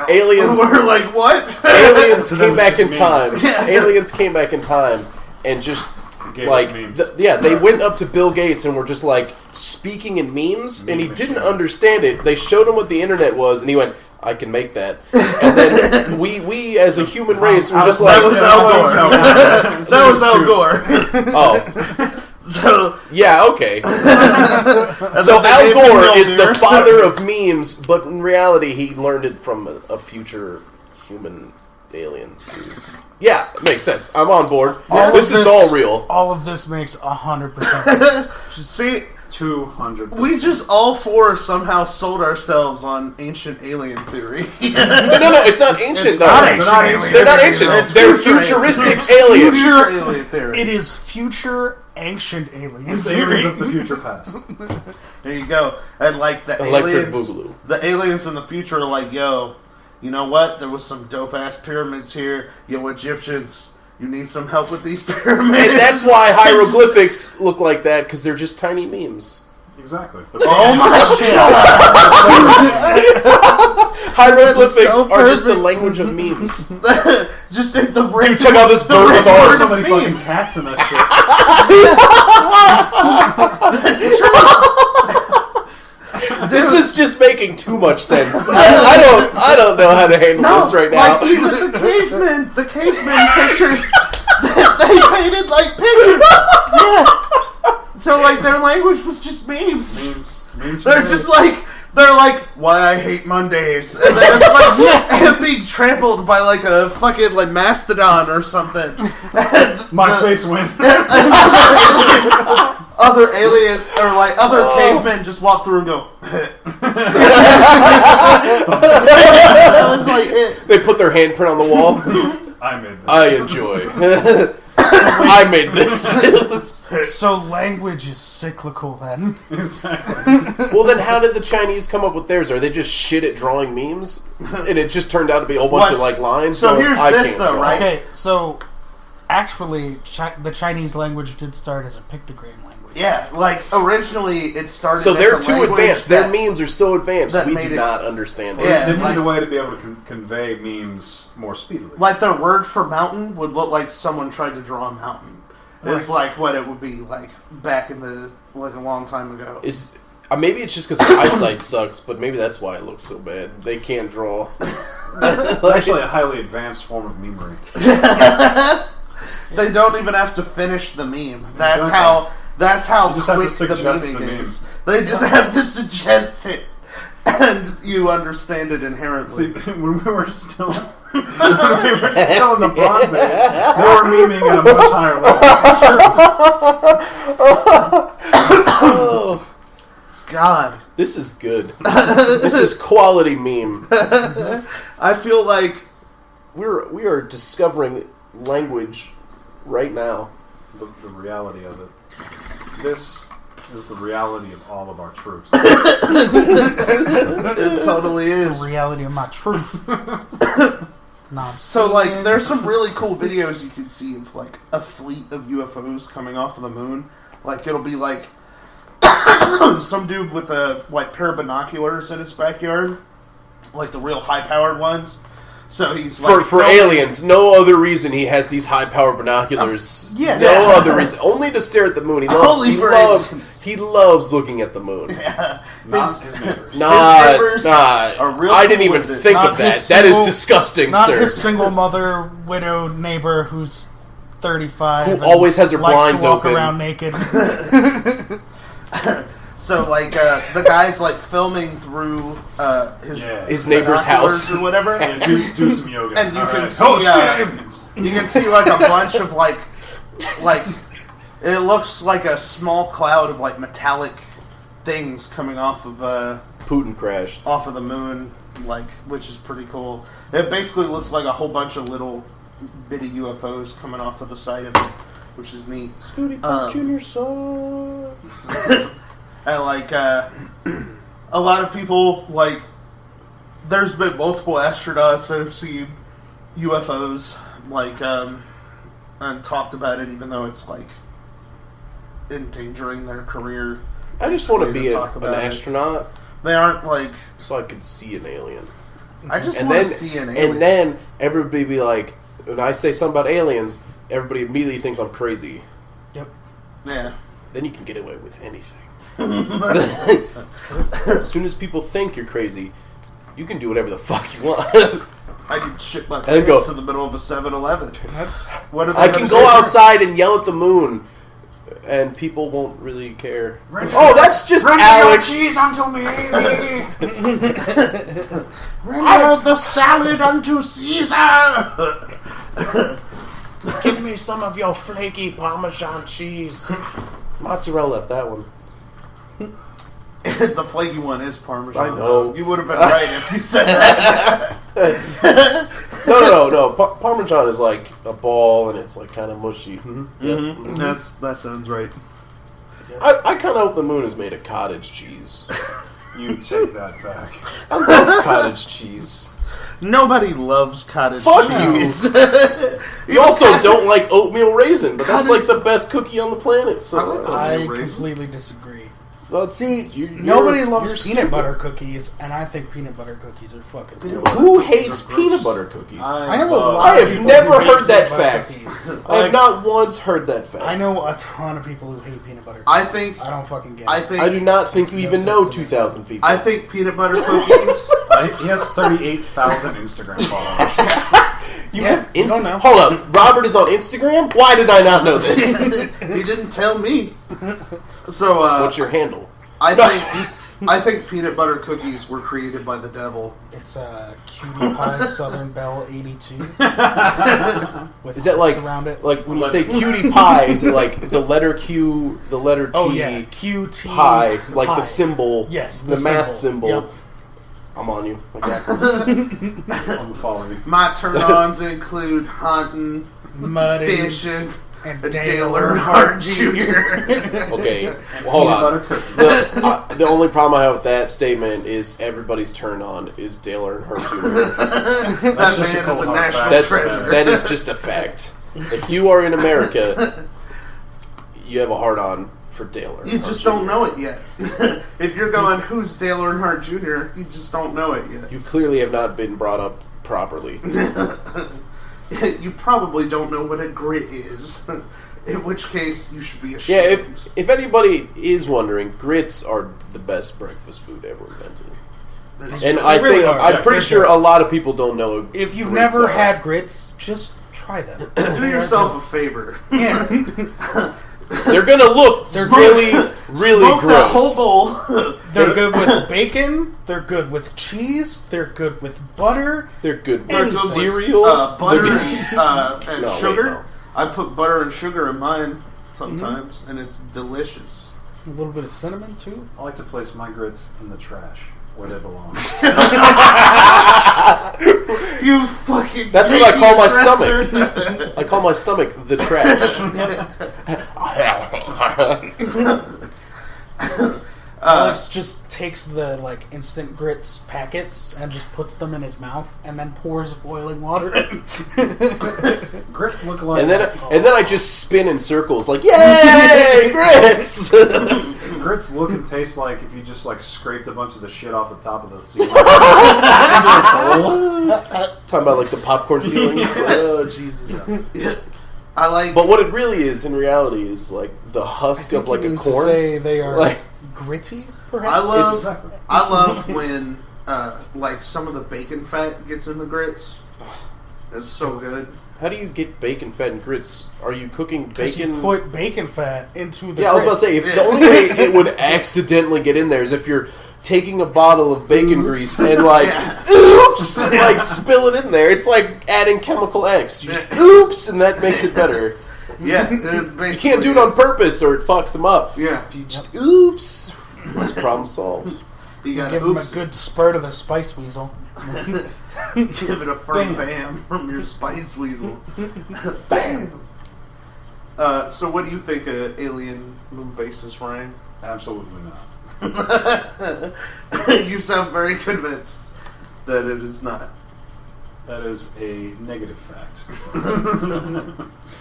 Aliens- We're like, what? Aliens So came that back was in just time. memes. Yeah. Aliens came back in time and just Gave us like memes. they went up to Bill Gates and were just like speaking in memes, and he Meme didn't machine. understand it. They showed him what the internet was, and he went, "I can make that." And then we as a human race were just That like, was Al Gore. That was Al Gore. "Oh, So yeah, okay." So then they Al gave him Gore is Mjolnir. the father of memes, but in reality, he learned it from a future human alien. Yeah, it makes sense. I'm on board. All This of is all real. All of this makes 100%. see, 200%. we just all four somehow sold ourselves on ancient alien theory. No, it's not ancient though. not They're ancient not aliens. ancient. They're not ancient. It's They're future futuristic aliens. Future alien theory. It is future ancient aliens. It's aliens of the future past. There you go. And like the Electric aliens, Boogaloo. the aliens in the future are like, yo, you know what? There was some dope ass pyramids here. Yo, Egyptians, you need some help with these pyramids. And that's why hieroglyphics look like that, because they're just tiny memes. Exactly. Oh my Hieroglyphics so are just the perfect. language of memes. god! Just in the Dude, check out this bird with There's ours. so many fucking cats in that This is just making too much sense. I don't know how to handle this right now. Like even the caveman pictures, they painted like pictures. Yeah. So like their language was just memes. Memes They're for just me. like they're like why I hate Mondays, and then it's like him being trampled by like a fucking like mastodon or something. My face went. Other aliens or like other cavemen just walk through and go. That was like it. They put their handprint on the wall. I made this. I enjoy. I made this. So language is cyclical then. Exactly. Well, then how did the Chinese come up with theirs? Are they just shit at drawing memes? And it just turned out to be a whole bunch of like lines? So going, here's I this, can't though, draw. right? Okay, so actually, the Chinese language did start as a pictogram language. Yeah, like originally it started. So as they're a too language advanced. Their that- memes are so advanced, that we made do it- not understand it. Yeah. They needed like- a way to be able to convey memes more speedily. Like their word for mountain would look like someone tried to draw a mountain. It's Right. like what it would be like back in the like a long time ago. Is maybe it's just because the eyesight sucks, but maybe that's why it looks so bad. They can't draw. It's actually a highly advanced form of memery. They don't even have to finish the meme. That's Exactly. how. That's how You just have to quick the suggest meaning the meme. is. They just have to suggest it, and you understand it inherently. See, when we were still in the Bronze Age, they were memeing at a much higher level. Oh, God, this is good. This is quality meme. I feel like We are discovering language right now. The reality of it. This is the reality of all of our truths. it totally It's is. the reality of my truth. So, like, there's some really cool videos you can see of, like, a fleet of UFOs coming off of the moon. Like, it'll be, like, some dude with a, like, pair of binoculars in his backyard. Like, the real high-powered ones. So he's, like... For filming- aliens, no other reason he has these high-powered binoculars. Yeah. No Yeah. other reason. Only to stare at the moon. Only for aliens. He loves looking at the moon. Yeah. Not his neighbors. neighbors Nah. are real I didn't cool even with it. think Not of that. his That is single- disgusting, Not sir. his single mother, widowed neighbor who's 35. Who and always has her likes blinds to walk open. around naked. So, like, the guy's, like, filming through Yeah. His neighbor's binoculars house. or whatever. Yeah, do some yoga. And you All can right. see, Oh shit! uh, aliens! You can see, like, a bunch of, like, it looks like a small cloud of, like, metallic things coming off of Putin crashed. the moon, like, which is pretty cool. It basically looks like a whole bunch of little bitty UFOs coming off of the side of it, which is neat. Scooty Jr. son. And, like, a lot of people, like, there's been multiple astronauts that have seen UFOs, like, and talked about it, even though it's, like, endangering their career. I just want to Way be to an talk about it. astronaut They aren't, like, so I could see an alien. I just And want then, to see an alien. and then everybody be like, when I say something about aliens, everybody immediately thinks I'm crazy. Yep. Yeah. Then you can get away with anything. That's true. As soon as people think you're crazy, you can do whatever the fuck you want. I can shit my And go- pants in the middle of a 7-Eleven. That's What are they I gonna can do? go outside and yell at the moon, and people won't really care. Render Oh, that's just render Alex. your cheese unto me. Render the salad unto Caesar! Give me some of your flaky Parmesan cheese. Mozzarella, that one. The flaky one is Parmesan. I know. You would have been right if you said that. No. Parmesan is like a ball, and it's like kind of mushy. Mm-hmm. That sounds right. I kind of hope the moon is made of cottage cheese. You take that back. I love cottage cheese. Nobody loves cottage Fuck cheese. You also don't like oatmeal raisin, but that's like the best cookie on the planet. So I like I Oatmeal raisin. completely disagree. well, See, you're nobody loves peanut stupid. butter cookies, and I think peanut butter cookies are fucking good. Who hates Those are peanut gross. butter cookies? I know a love- lot I of have people never who hate heard that peanut butter fact. cookies. I have not once heard that fact. I know a ton of people who hate peanut butter I cookies. think I don't fucking get it. I think I do not think you No even sense know to me. 2,000 people. I think peanut butter cookies. He has 38,000 Instagram followers. You Yeah, have you don't know. Hold up, Robert is on Instagram? Why did I not know this? He didn't tell me. So What's your handle? I think peanut butter cookies were created by the devil. It's Cutie Pie Southern Belle 82. With Is that hearts like around it? like when you say cutie pie? Is it like the letter Q, the letter T, Oh yeah, QT pie, like pie. the symbol? Yes, the math symbol. Yep. I'm on you. I got this. I'm following. My turn-ons include hunting, Mudding fishing, and and Dale Dale Earnhardt Earnhardt Jr. Okay, well, hold Peanut butter on. cookies. The only problem I have with that statement is everybody's turn on is Dale Earnhardt Jr. That just a man is cold a hard national fact. That's treasure. that is just a fact. If you are in America, you have a hard on for Dale Earnhardt. You just Jr. don't know it yet. If you're going, who's Dale Earnhardt Jr., you just don't know it yet. You clearly have not been brought up properly. You probably don't know what a grit is. In which case, you should be ashamed. Yeah, if anybody is wondering, grits are the best breakfast food ever invented. That's And true. I really think are. I'm Yeah, pretty for sure sure. a lot of people don't know. If you've grits never are. had grits, just try them. do yourself a favor. Yeah. They're gonna look They're really, really Smoke gross. that whole bowl. They're good with bacon. They're good with cheese. They're good with butter. They're good They're with good with, cereal. butter, They're- and No, wait, sugar. no. I put butter and sugar in mine sometimes, and it's delicious. A little bit of cinnamon too. I like to place my grits in the trash where they belong. You fucking. That's what I call my stomach. I call my stomach the trash. Alex just takes the like instant grits packets and just puts them in his mouth and then pours boiling water in. Grits look like and then I just spin in circles like, yay, grits! grits look and taste like if you just like scraped a bunch of the shit off the top of the ceiling. Talking about like the popcorn ceilings. Oh Jesus! I like. But what it really is in reality is like the husk of like a corn. Say they are Like- gritty, perhaps. I love when like some of the bacon fat gets in the grits. It's so good. How do you get bacon fat and grits? Are you cooking Because bacon? you put bacon fat into the Yeah, I was about to say, if the only way it would accidentally get in there is if you're taking a bottle of bacon grease and oops, and spill it in there. It's like adding chemical X. You just oops, and that makes it better. Yeah, You can't do it on purpose or it fucks them up. Yeah, If you just oops, it's problem solved. you gotta give him a oops. good spurt of the spice weasel. Give it a firm Bam. bam from your spice weasel. Bam! So what do you think of Alien Moon Bases, Ryan? Absolutely not. You sound very convinced that it is not. That is a negative fact.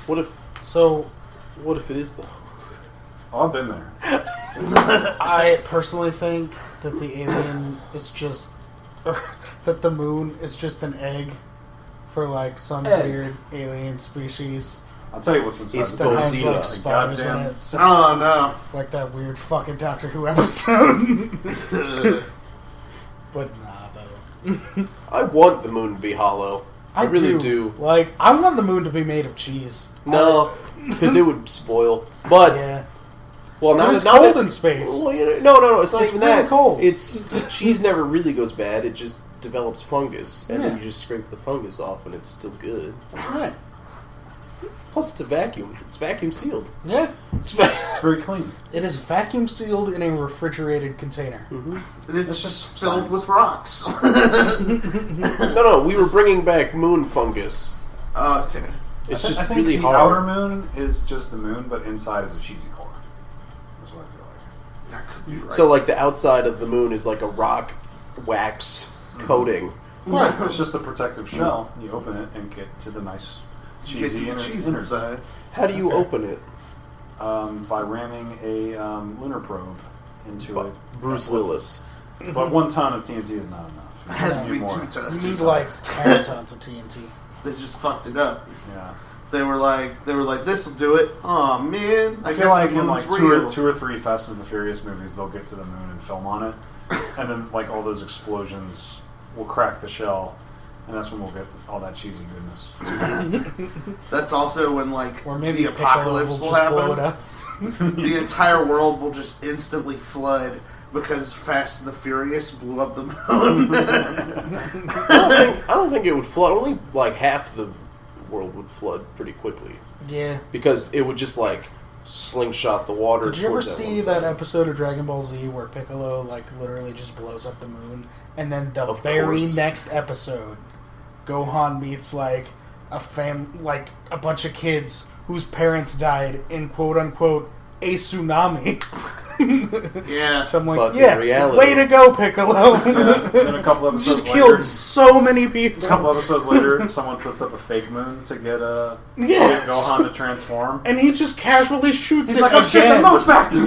What if it is though? Oh, I've been there. I personally think that the alien is just... that the moon is just an egg for, like, some Egg. weird alien species I'll tell you what's inside It's the that box. has, Gozilla. like, spiders in Goddamn it. sex Oh no. Like that weird fucking Doctor Who episode. But nah, though. I want the moon to be hollow. I really do. Like, I want the moon to be made of cheese. No, because it would spoil. But Yeah. well, But not it's not cold that- in space. Well, no. It's not It's even really that. cold. It's cheese never really goes bad. It just develops fungus, and then Yeah. you just scrape the fungus off, and it's still good. Right. Plus, it's a vacuum. It's vacuum sealed. Yeah. It's It's very clean. It is vacuum sealed in a refrigerated container. It's just filled science. with rocks. No. We were bringing back moon fungus. Okay. It's I just think really the hard. outer moon is just the moon, but inside is a cheesy core. That's what I feel like. That could be right. So, like, the outside of the moon is like a rock wax coating. Right. It's just a protective shell. You open it and get to the nice You get cheesy the inner, cheese innards. inside. How do you Okay. open it? By ramming a lunar probe into it. Bruce Willis. But 1 ton of TNT is not enough. It has to You be need more. 2 You tons. need like 10 tons of TNT. They just fucked it up. Yeah. They were like, this will do it. Oh man, I guess feel like the in moon's like real. two or three Fast and the Furious movies, they'll get to the moon and film on it, and then like all those explosions will crack the shell, and that's when we'll get all that cheesy goodness. That's also when like Or maybe the Piccolo apocalypse will just blow it happen. up. The entire world will just instantly flood because Fast and the Furious blew up the moon. I don't think it would flood. Only like half the world would flood pretty quickly Yeah. because it would just like slingshot the water. Did you ever towards see one that side. episode of Dragon Ball Z where Piccolo like literally just blows up the moon, and then the Of very course. next episode, Gohan meets like a bunch of kids whose parents died in quote unquote a tsunami. Yeah. So I'm like, But in yeah, reality- way to go, Piccolo. Then a couple episodes Just later, killed so many people. a couple episodes later, someone puts up a fake moon to get Yeah. Gohan to transform. And he just casually shoots He's it like, "Oh shit, the again. moon's back!" Boom!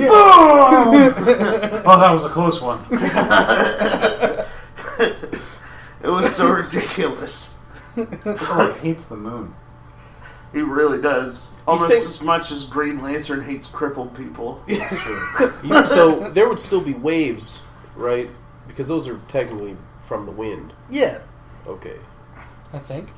Oh, that was a close one. It was so ridiculous. Piccolo hates the moon. He really does. Almost think- as much as Green Lantern hates crippled people. It's true. So there would still be waves, right? Because those are technically from the wind. Yeah, Okay, I think.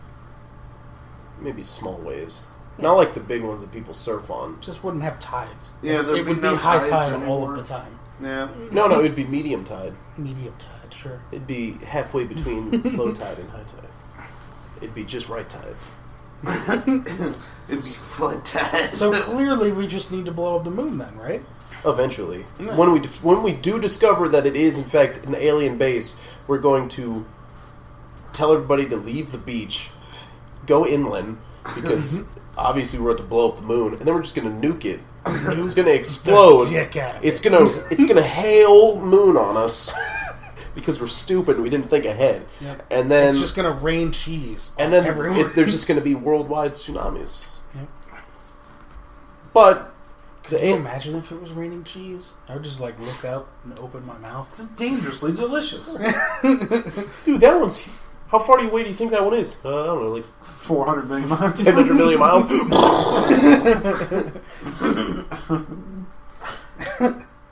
maybe small waves, not like the big ones that people surf on. Just wouldn't have tides. Yeah, there'd it be would no be high tides tide all anymore. of the time. Yeah. No, it'd be medium tide. Medium tide, sure. It'd be halfway between low tide and high tide. It'd be just right tide. It'd be flood tide. So clearly, we just need to blow up the moon, then, right? Eventually, Yeah. when we do discover that it is in fact an alien base, we're going to tell everybody to leave the beach, go inland, because obviously we're about to blow up the moon, and then we're just going to nuke it. It's going to explode. The dick out of It's it. gonna hail moon on us because we're stupid. We didn't think ahead, Yep. and then It's just gonna rain cheese. and then everywhere. there's just gonna be worldwide tsunamis. Yep. But Could you imagine if it was raining cheese? I would just like look out and open my mouth. It's dangerously delicious. dude, that one's. How far away do you think that one is? I don't know, like 400 million miles. 10 million miles.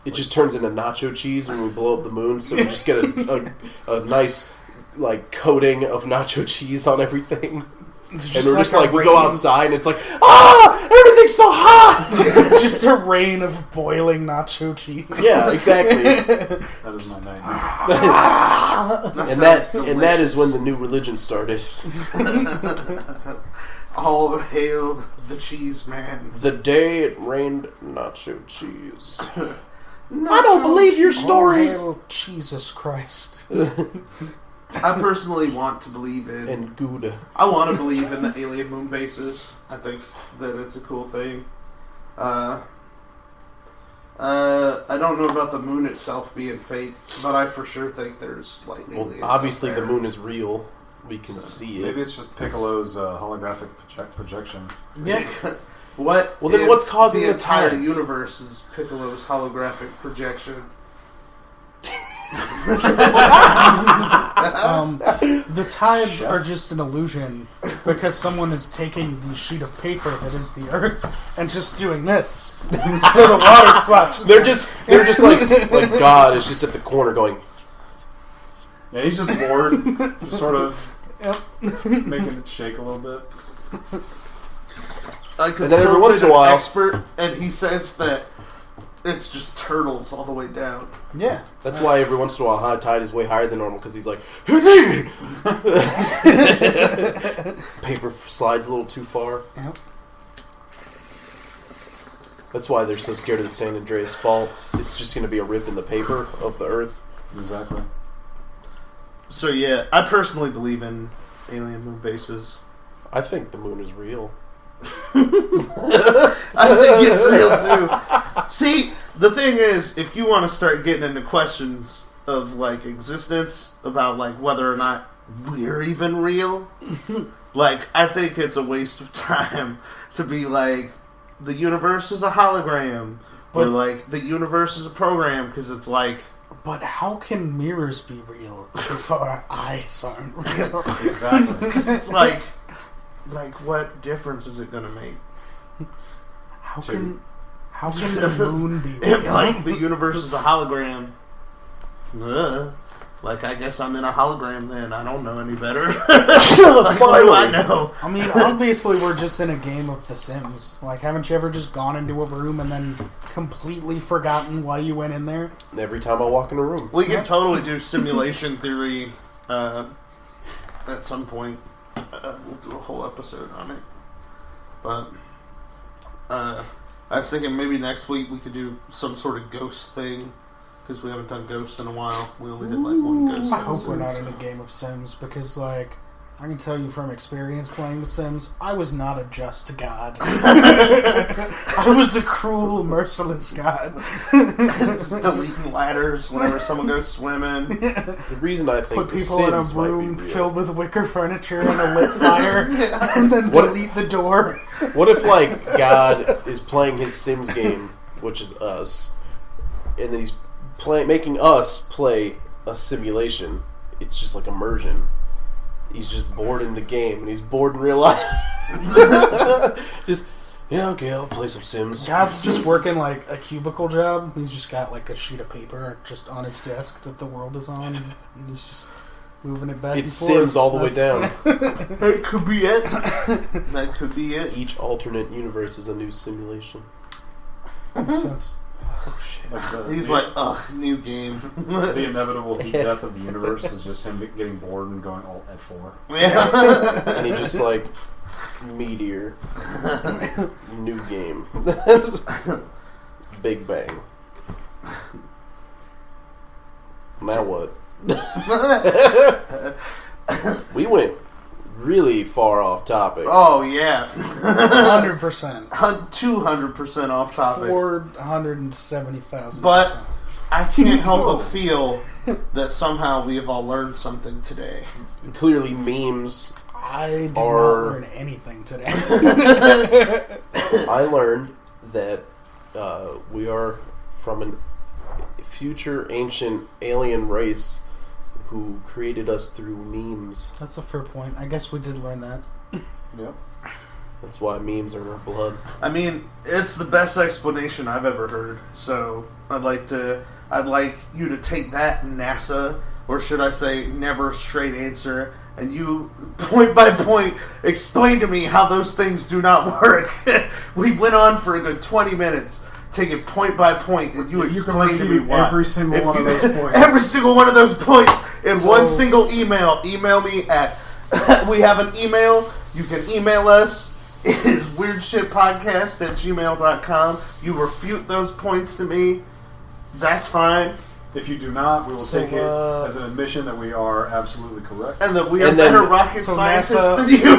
It just turns into nacho cheese when we blow up the moon, so we just get a nice like coating of nacho cheese on everything. It's And just we're just a like, we go rain- outside and it's like, everything's so hot! just a rain of boiling nacho cheese. Yeah, exactly. That is my nightmare. and that is when the new religion started. All hail the cheese man. The day it rained nacho cheese. I don't believe your story. Oh, Jesus Christ. I personally want to believe in. And Gouda. I want to believe in the alien moon bases. I think that it's a cool thing. I don't know about the moon itself being fake, but I for sure think there's like aliens. Well, obviously up the there. moon is real. We can So, see Maybe it. it's just Piccolo's holographic projection. Yeah. What? Well, then if what's causing the entire tides? universe is Piccolo's holographic projection? The tides are just an illusion because someone is taking the sheet of paper that is the Earth and just doing this, so the water slosh. They're just like God is just at the corner going. Yeah, he's just bored, just sort of Yep. making it shake a little bit. I And then every once in a consulted an while- expert, and he says that it's just turtles all the way down. Yeah, That's why every once in a while high tide is way higher than normal because he's like, paper slides a little too far. Yep. That's why they're so scared of the San Andreas Fault. It's just going to be a rip in the paper of the Earth. Exactly. So yeah, I personally believe in alien moon bases. I think the moon is real. I think it's real too. See, the thing is, if you want to start getting into questions of like existence, about like whether or not we're even real, like I think it's a waste of time to be like the universe is a hologram, or But- like the universe is a program, because it's like but how can mirrors be real if our eyes aren't real? Exactly. it's like what difference is it gonna make How can the moon be if real? like the universe is a hologram? Like I guess I'm in a hologram then. I don't know any better. Like, what do I know? I mean, obviously we're just in a game of The Sims. Like, haven't you ever just gone into a room and then completely forgotten why you went in there? Every time I walk in a room. We can totally do simulation theory at some point. We'll do a whole episode on it. But I was thinking maybe next week we could do some sort of ghost thing, because we haven't done ghosts in a while. We only did like one ghost. I hope we're not episode, in so. a game of Sims, because, like, I can tell you from experience playing The Sims, I was not a just god. I was a cruel, merciless god. Just deleting ladders whenever someone goes swimming. The reason I think Put the people in a Sims might be room real. filled with wicker furniture and a lit fire, and then What- delete the door. What if, like, God is playing his Sims game, which is us, and then he's making us play a simulation? It's just like immersion. He's just bored in the game, and he's bored in real life. Just, yeah, okay, I'll play some Sims. God's just working like a cubicle job. He's just got like a sheet of paper just on his desk that the world is on, and he's just moving it back It's and forth. Sims all the way down. That could be it. That could be it. Each alternate universe is a new simulation. Makes sense. Oh, shit. Like He's like, ugh, new game. the inevitable heat death of the universe is just him getting bored and going alt F4. Yeah. And he just, like, meteor. New game. Big Bang. Now what? We went really far off topic. Oh yeah, 100%. 200% off topic. 470,000%. But I can't help but feel that somehow we have all learned something today. Clearly, memes. I did Or- not learn anything today. I learned that we are from a future ancient alien race who created us through memes. That's a fair point. I guess we did learn that. Yep. That's why memes are in our blood. I mean, it's the best explanation I've ever heard. So I'd like you to take that, NASA, or should I say, never straight answer, and you point by point explain to me how those things do not work. We went on for a good 20 minutes, taking point by point, and you If you can explained to me refute why. every single If one of you- those points. Every single one of those points in So- one single email. Email me at. We have an email. You can email us. It is weirdshitpodcast@gmail.com. You refute those points to me. That's fine. If you do not, we will So, take it as an admission that we are absolutely correct. And that we are And then- better rocket so scientists NASA than you.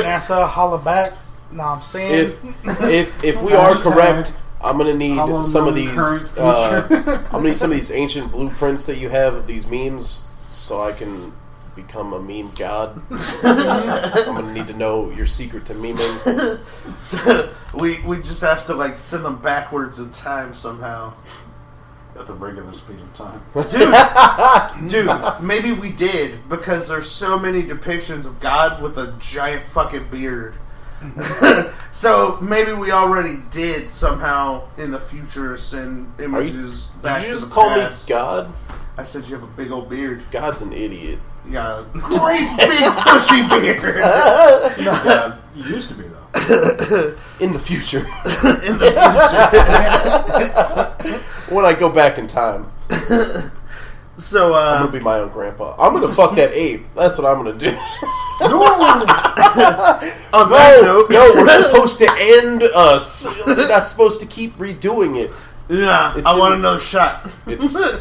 NASA, holla back. No, I'm saying. If we are correct, I'm gonna need Hollow some of moon, these. current, I'm gonna need some of these ancient blueprints that you have of these memes, so I can become a meme god. I'm gonna need to know your secret to memeing. So we just have to like send them backwards in time somehow. At the regular speed of time. Dude, maybe we did because there's so many depictions of God with a giant fucking beard. So maybe we already did somehow in the future send images back Did you to just the call past. me God? I said you have a big old beard. God's an idiot. You got a great big bushy beard. Yeah, you used to be, though. In the future, In the future. when I go back in time, So I'm gonna be my own grandpa. I'm gonna fuck that ape. That's what I'm gonna do. on that No, note, no, we're supposed to end us. We're not supposed to keep redoing it. Yeah, It's I want in- another shot. It's a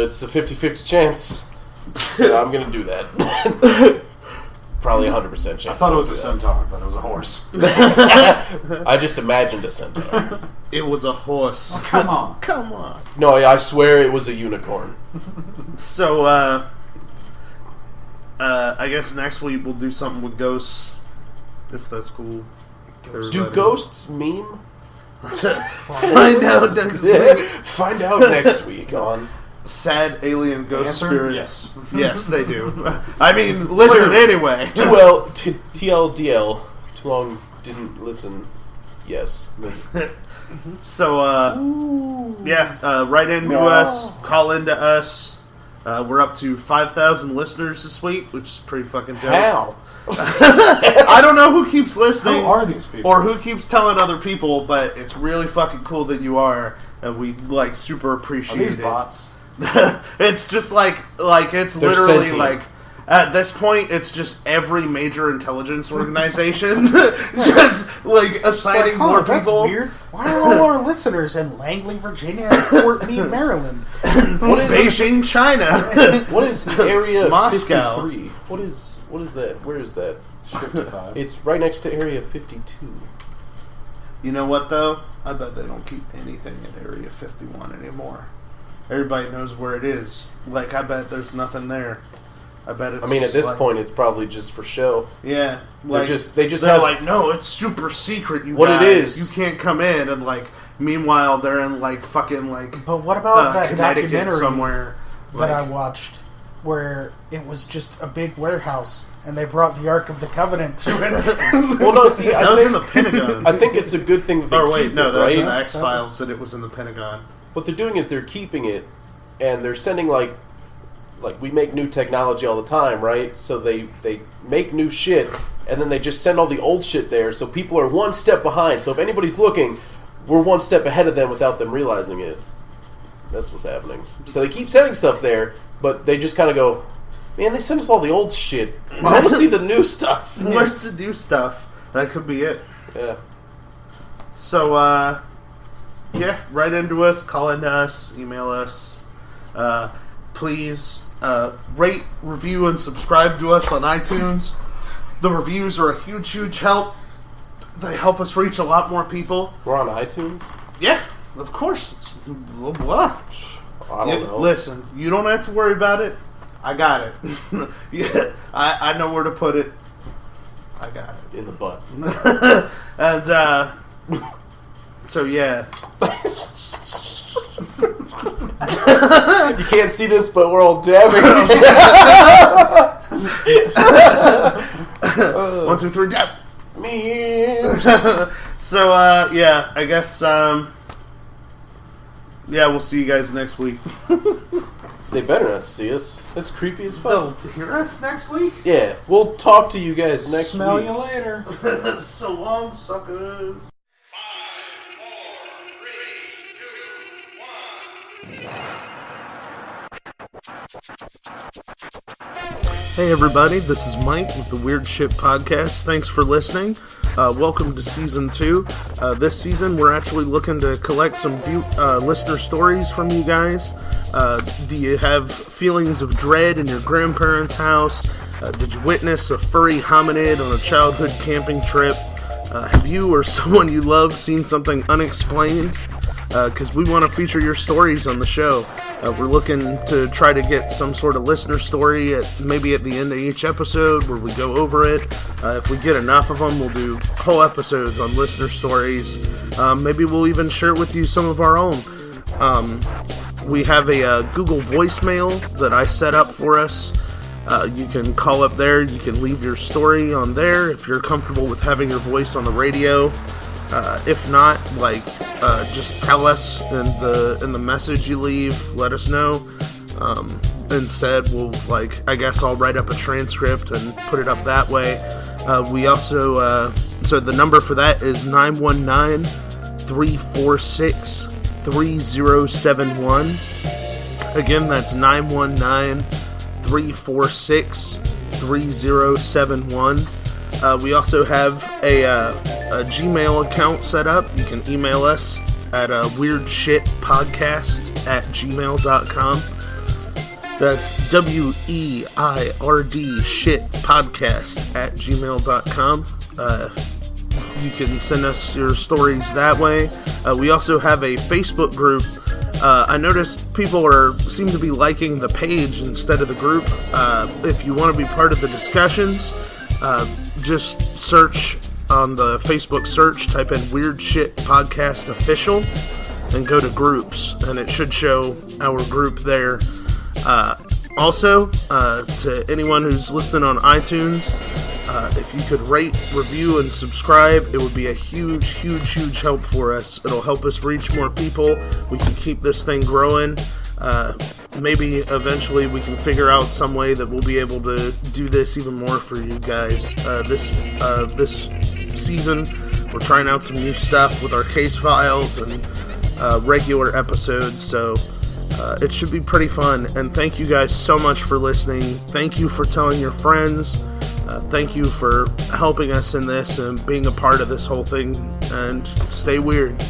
50-50 chance that I'm gonna do that. Probably 100% chance. I thought it was a I'm centaur, but it was a horse. gonna do that. I just imagined a centaur. It was a horse. Come on. Come on. No, I swear it was a unicorn. So, I guess next week we'll do something with ghosts, if that's cool. Do Everybody. ghosts meme? Find out next week. Find out next week on. Sad alien ghost Answer? spirits. Yes. Yes, they do. I mean, listen anyway. TLDL. Too long didn't listen. Yes. So, write into us, call into us. We're up to 5,000 listeners this week, which is pretty fucking dope. How? I don't know who keeps listening Who are these people? or who keeps telling other people, but it's really fucking cool that you are, and we like super Are appreciate these it. bots? It's just like it's They're literally sentient. like at this point it's just every major intelligence organization just like assigning It's like, more that's people. weird. Why are all our listeners in Langley, Virginia, and Fort Meade, Maryland? What is Beijing, China. what is Area Moscow. 53? What is that? Where is that? 55. It's right next to Area 52. You know what though? I bet they don't keep anything in Area 51 anymore. Everybody knows where it is. Like I bet there's nothing there. I bet it's. I mean, at just this like- point, it's probably just for show. yeah. They just they're have like, no, it's super secret. You What it guys. is- you can't come in. And like, meanwhile, they're in like fucking like But what about that Connecticut documentary somewhere. that I Like- watched where it was just a big warehouse and they brought the Ark of the Covenant to it? Well, no, see, That I was think in the Pentagon. I think it's a good thing that they Or keep wait, no, it, that was in right? the X Files. That it was in the Pentagon. What they're doing is they're keeping it, and they're sending like we make new technology all the time, right? So they make new shit, and then they just send all the old shit there, so people are one step behind. So if anybody's looking, we're one step ahead of them without them realizing it. That's what's happening. So they keep sending stuff there, but they just kind of go, man, they send us all the old shit. I want to see the new stuff. Where's the new stuff? That could be it. Yeah. So, yeah, write into us, call into us, email us. Please rate, review, and subscribe to us on iTunes. The reviews are a huge, huge help. They help us reach a lot more people. We're on iTunes? Yeah, of course. It's blah, blah. I don't know. Listen, you don't have to worry about it. I got it. Yeah, I know where to put it. I got it. In the butt. And, so yeah. You can't see this, but we're all dabbing. 1, 2, 3, dab! Memes. So, yeah, I guess, yeah, we'll see you guys next week. They better not see us. That's creepy as They'll fuck. hear us next week? Yeah, we'll talk to you guys next Smell week. you later. So long, suckers. Hey everybody, this is Mike with the Weird Shit Podcast. Thanks for listening. Welcome to Season 2. This season we're actually looking to collect some listener stories from you guys. Do you have feelings of dread in your grandparents' house? Did you witness a furry hominid on a childhood camping trip? Have you or someone you love seen something unexplained? Because we want to feature your stories on the show. We're looking to try to get some sort of listener story maybe at the end of each episode where we go over it. If we get enough of them, we'll do whole episodes on listener stories. Maybe we'll even share with you some of our own. We have a Google voicemail that I set up for us. You can call up there. You can leave your story on there if you're comfortable with having your voice on the radio. If not, just tell us in the message you leave. Let us know. Instead, we'll I guess I'll write up a transcript and put it up that way. We also so the number for that is 919-346-3071. Again, that's 919-346-3071. We also have a Gmail account set up. You can email us at weirdshitpodcast@gmail.com. That's WEIRD shitpodcast@gmail.com. You can send us your stories that way. We also have a Facebook group. I noticed people seem to be liking the page instead of the group. If you want to be part of the discussions, just search on the Facebook search, type in Weird Shit Podcast Official, and go to groups, and it should show our group there. Also, to anyone who's listening on iTunes, if you could rate, review, and subscribe, it would be a huge, huge, huge help for us. It'll help us reach more people. We can keep this thing growing. Maybe eventually we can figure out some way that we'll be able to do this even more for you guys. This season, we're trying out some new stuff with our case files and regular episodes, so it should be pretty fun. And thank you guys so much for listening. Thank you for telling your friends. Thank you for helping us in this and being a part of this whole thing. And stay weird.